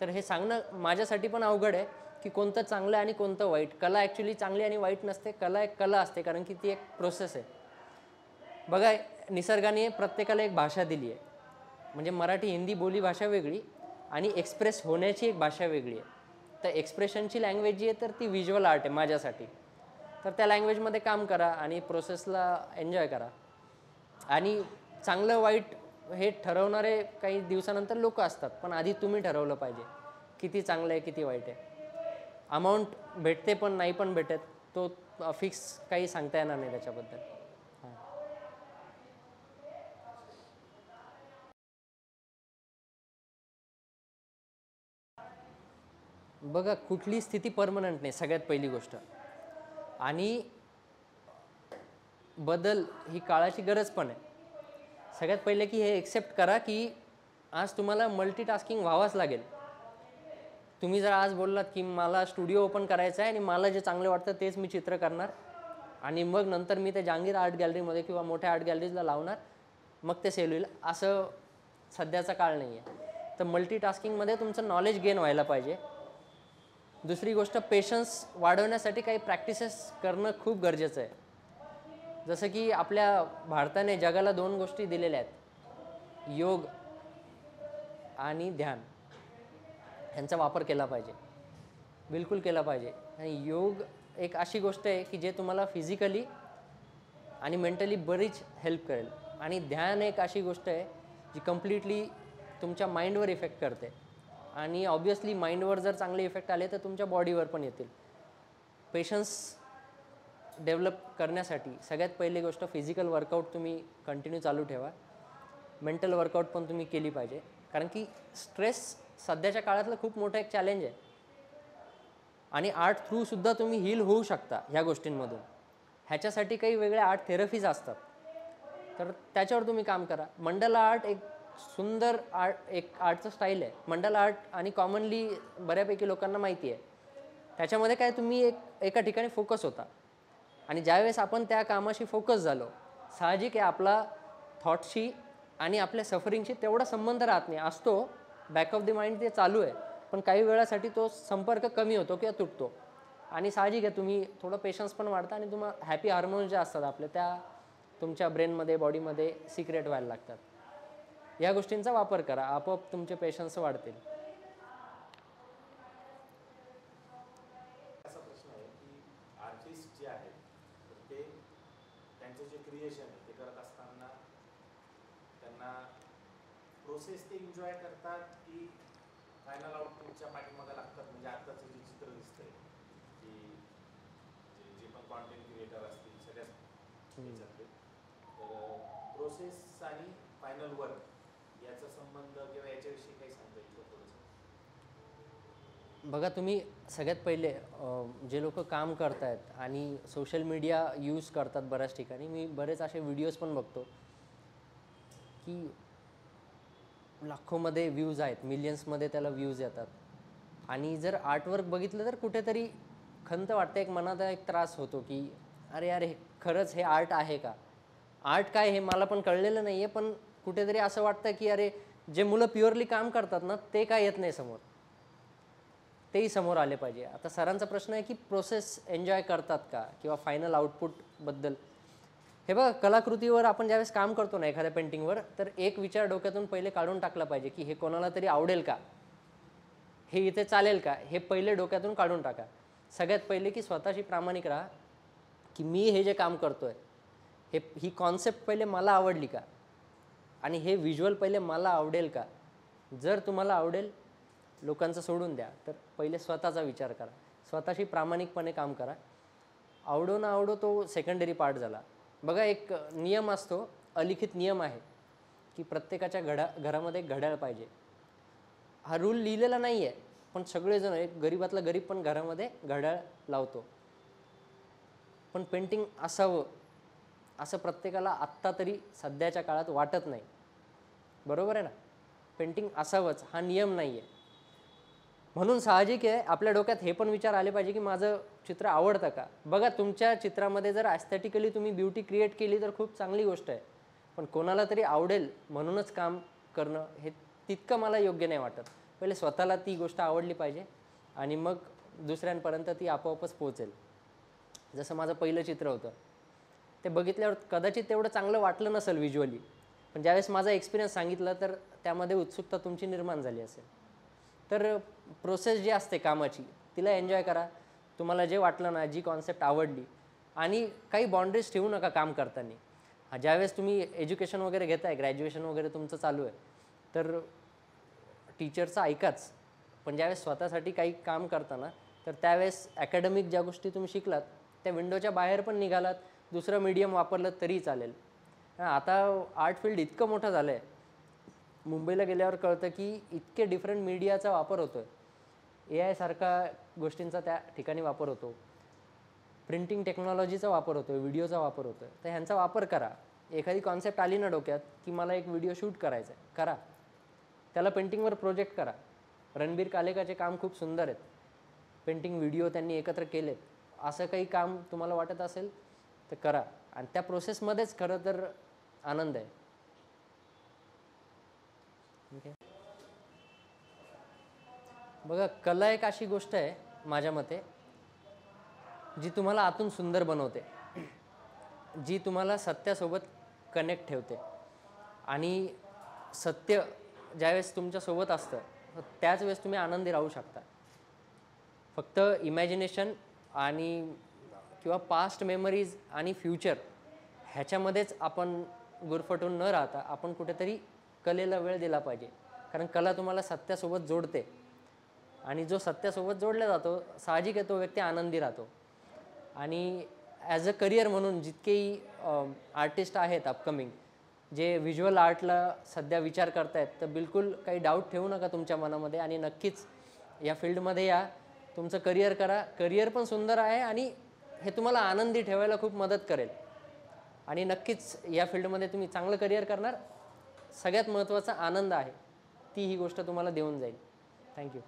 तर हे सांगणं माझ्यासाठी पण अवघड आहे की कोणतं चांगलं आणि कोणतं वाईट. कला ॲक्च्युली चांगली आणि वाईट नसते, कला एक कला असते, कारण की ती एक प्रोसेस आहे. बघा, निसर्गाने प्रत्येकाला एक भाषा दिली आहे, म्हणजे मराठी हिंदी बोली भाषा वेगळी आणि एक्सप्रेस होण्याची एक भाषा वेगळी आहे. तर एक्सप्रेशनची लँग्वेज जी आहे तर ती व्हिज्युअल आर्ट आहे माझ्यासाठी. तर त्या लँग्वेजमध्ये काम करा आणि प्रोसेसला एन्जॉय करा. आणि चांगलं वाईट हे ठरवणारे काही दिवसानंतर लोक असतात, पण आधी तुम्ही ठरवलं पाहिजे किती चांगलं आहे किती वाईट आहे. अमाऊंट भेटते पण नाही पण भेटत, तो फिक्स काही सांगता येणार नाही त्याच्याबद्दल. हां, बघा, कुठली स्थिती परमनंट नाही सगळ्यात पहिली गोष्ट, आणि बदल ही काळाची गरज पण आहे. सगळ्यात पहिले की हे एक्सेप्ट करा की आज तुम्हाला मल्टीटास्किंग व्हावंच लागेल. तुम्ही जर आज बोललात की मला स्टुडिओ ओपन करायचा आहे आणि मला जे चांगलं वाटतं तेच मी चित्र करणार आणि मग नंतर मी ते जहांगीर आर्ट गॅलरीमध्ये किंवा मोठ्या आर्ट गॅलरीजला लावणार, मग ते सेल होईल, असं सध्याचा काळ नाही आहे. तर मल्टीटास्किंगमध्ये तुमचं नॉलेज गेन व्हायला पाहिजे. दुसरी गोष्ट, पेशन्स वाढवण्यासाठी काही प्रॅक्टिसेस करणं खूप गरजेचं आहे. जसं की आपल्या भारताने जगाला 2 गोष्टी दिलेल्या आहेत, योग आणि ध्यान. ह्यांचा वापर केला पाहिजे, बिलकुल केला पाहिजे. आणि योग एक अशी गोष्ट आहे की जे तुम्हाला फिजिकली आणि मेंटली बरीच हेल्प करेल, आणि ध्यान एक अशी गोष्ट आहे जी कम्प्लिटली तुमच्या माइंडवर इफेक्ट करते, आणि ऑब्वियसली माइंडवर जर चांगले इफेक्ट आले तर तुमच्या बॉडीवर पण येतील. पेशन्स डेव्हलप करण्यासाठी सगळ्यात पहिली गोष्ट, फिजिकल वर्कआउट तुम्ही कंटिन्यू चालू ठेवा. मेंटल वर्कआउट पण तुम्ही केली पाहिजे, कारण की स्ट्रेस सध्याच्या काळातलं खूप मोठं एक चॅलेंज आहे, आणि आर्ट थ्रूसुद्धा तुम्ही हील होऊ शकता ह्या गोष्टींमधून. ह्याच्यासाठी काही वेगळ्या आर्ट थेरपीज असतात, तर त्याच्यावर तुम्ही काम करा. मंडला आर्ट एक सुंदर आर्ट, एक आर्टचं स्टाईल आहे मंडल आर्ट, आणि कॉमनली बऱ्यापैकी लोकांना माहिती आहे. त्याच्यामध्ये काय तुम्ही एका ठिकाणी फोकस होता, आणि ज्यावेळेस आपण त्या कामाशी फोकस झालो, साहजिक आहे आपला थॉटशी आणि आपल्या सफरिंगशी तेवढा संबंध राहत नाही. असतो बॅक ऑफ द माइंड, ते चालू आहे, पण काही वेळासाठी तो संपर्क कमी होतो किंवा तुटतो. आणि साहजिक आहे तुम्ही थोडं पेशन्स पण वाढता, आणि तुम्हाला हॅपी हार्मोन्स ज्या असतात आपल्या त्या तुमच्या ब्रेनमध्ये, बॉडीमध्ये सिक्रेट व्हायला लागतात. या गोष्टींचा वापर करा, आपोआप तुमचे पेशन्स वाढतील. असा प्रश्न आहे की आर्टिस्ट जे आहेत तर ते त्यांचं जे क्रिएशन आहे ते करत असताना त्यांना प्रोसेस ते एन्जॉय करतात की फायनल आउटपुटच्या पाठीमागे लागतात. म्हणजे आत्ताचं जे चित्र दिसतंय की जे पण कॉन्टेंट क्रिएटर असतील सगळ्याच ह्याच्यातले, तर प्रोसेस आणि फायनल वर्क याचा संबंध किंवा याच्याविषयी काही सांगता येईल का थोडंसं? बघा, तुम्ही सगळ्यात पहिले जे लोक काम करतायत आणि सोशल मीडिया यूज करतात बऱ्याच ठिकाणी, मी बरेच असे व्हिडिओज पण बघतो की लाखोमध्ये व्ह्यूज आहेत, मिलियन्समध्ये त्याला व्ह्यूज येतात, आणि जर आर्टवर्क बघितलं तर कुठेतरी खंत वाटते, एक मनात एक त्रास होतो की अरे अरे खरंच हे आर्ट आहे का? आर्ट काय हे मला पण कळलेलं नाही आहे, पण कुठेतरी असं वाटतं की अरे जे मुलं प्युअरली काम करतात ना, ते काय येत नाही समोर, तेही समोर आले पाहिजे. आता सरांचा प्रश्न आहे की प्रोसेस एन्जॉय करतात का, किंवा फायनल आउटपुटबद्दल. हे बघा, कलाकृतीवर आपण ज्यावेळेस काम करतो ना एखाद्या पेंटिंगवर, तर एक विचार डोक्यातून पहिले काढून टाकला पाहिजे की हे कोणाला तरी आवडेल का, हे इथे चालेल का, हे पहिले डोक्यातून काढून टाका. सगळ्यात पहिले की स्वतःशी प्रामाणिक राहा की मी हे जे काम करतोय ही कॉन्सेप्ट पहिले मला आवडली का, आणि हे व्हिज्युअल पहिले मला आवडेल का. जर तुम्हाला आवडेल, लोकांचं सोडून द्या, तर पहिले स्वतःचा विचार करा, स्वतःशी प्रामाणिकपणे काम करा. आवडो ना आवडो तो सेकंडरी पार्ट झाला. बघा, एक नियम असतो, अलिखित नियम आहे की प्रत्येकाच्या घरामध्ये घड्याळ पाहिजे. हा रूल लिहिलेला नाही आहे, पण सगळेजण, एक गरीबातला गरीब पण घरामध्ये घड्याळ लावतो. पण पेंटिंग असावं असं प्रत्येकाला आत्ता तरी सध्याच्या काळात वाटत नाही. बरोबर आहे ना? पेंटिंग असावंच हा नियम नाही आहे. म्हणून साहजिक आहे आपल्या डोक्यात हे पण विचार आले पाहिजे की माझं चित्र आवडतं का. बघा, तुमच्या चित्रामध्ये जर ॲस्थेटिकली तुम्ही ब्युटी क्रिएट केली तर खूप चांगली गोष्ट आहे, पण कोणाला तरी आवडेल म्हणूनच काम करणं हे तितकं मला योग्य नाही वाटत. पहिले स्वतःला ती गोष्ट आवडली पाहिजे, आणि मग दुसऱ्यांपर्यंत ती आपोआपच पोहोचेल. जसं माझं पहिलं चित्र होतं, ते बघितल्यावर कदाचित तेवढं चांगलं वाटलं नसेल व्हिज्युअली, पण ज्यावेळेस माझा एक्सपिरियन्स सांगितलं तर त्यामध्ये उत्सुकता तुमची निर्माण झाली असेल. तर प्रोसेस जी असते कामाची तिला एन्जॉय करा. तुम्हाला जे वाटलं ना, जी कॉन्सेप्ट आवडली, आणि काही बाउंड्रीज ठेवू नका काम करताना. ज्यावेळेस तुम्ही एज्युकेशन वगैरे घेताय, ग्रॅज्युएशन वगैरे तुमचं चालू आहे, तर टीचरचं ऐकाच, पण ज्यावेळेस स्वतःसाठी काही काम करताना तर त्यावेळेस ॲकॅडमिक ज्या गोष्टी तुम्ही शिकलात त्या विंडोच्या बाहेर पण निघालात, दुसरं मीडियम वापरलं तरी चालेल. आता आर्ट फील्ड इतकं मोठं झालं आहे, मुंबईला गेल्यावर कळतं की इतके डिफरंट मीडियाचा वापर होतो आहे. AI सारखा गोष्टींचा त्या ठिकाणी वापर होतो, प्रिंटिंग टेक्नॉलॉजीचा वापर होतो, व्हिडिओचा वापर होतो आहे. तर ह्यांचा वापर करा. एखादी कॉन्सेप्ट आली ना डोक्यात की मला एक व्हिडिओ शूट करायचा आहे, करा, त्याला पेंटिंगवर प्रोजेक्ट करा. रणबीर कालेकाचे काम खूप सुंदर आहेत, पेंटिंग व्हिडिओ त्यांनी एकत्र केलेत. असं काही काम तुम्हाला वाटत असेल तर करा, आणि त्या प्रोसेसमध्येच खरं तर आनंद आहे. ओके, बघा, कला एक अशी गोष्ट आहे माझ्या मते जी तुम्हाला आतून सुंदर बनवते, जी तुम्हाला सत्यासोबत कनेक्ट ठेवते. आणि सत्य ज्यावेळेस तुमच्यासोबत असतं त्याच वेळेस तुम्ही आनंदी राहू शकता. फक्त इमॅजिनेशन आणि किंवा पास्ट मेमरीज आणि फ्युचर ह्याच्यामध्येच आपण गुरफटून न राहता आपण कुठेतरी कलेला वेळ दिला पाहिजे. कारण कला तुम्हाला सत्यासोबत जोडते, आणि जो सत्यासोबत जोडला जातो साहजिक आहे तो व्यक्ती आनंदी राहतो. आणि ॲज अ करिअर म्हणून जितकेही आर्टिस्ट आहेत अपकमिंग, जे व्हिज्युअल आर्टला सध्या विचार करतायत, तर बिलकुल काही डाऊट ठेवू नका तुमच्या मनामध्ये, आणि नक्कीच या फील्डमध्ये या, तुमचं करिअर करा. करिअर पण सुंदर आहे आणि हे तुम्हाला आनंदी ठेवायला खूप मदत करेल, आणि नक्कीच या फील्डमध्ये तुम्ही चांगलं करिअर करणार सगळ्यात महत्त्वाचा आनंद आहे ती ही गोष्ट तुम्हाला देऊन जाईल. थँक्यू.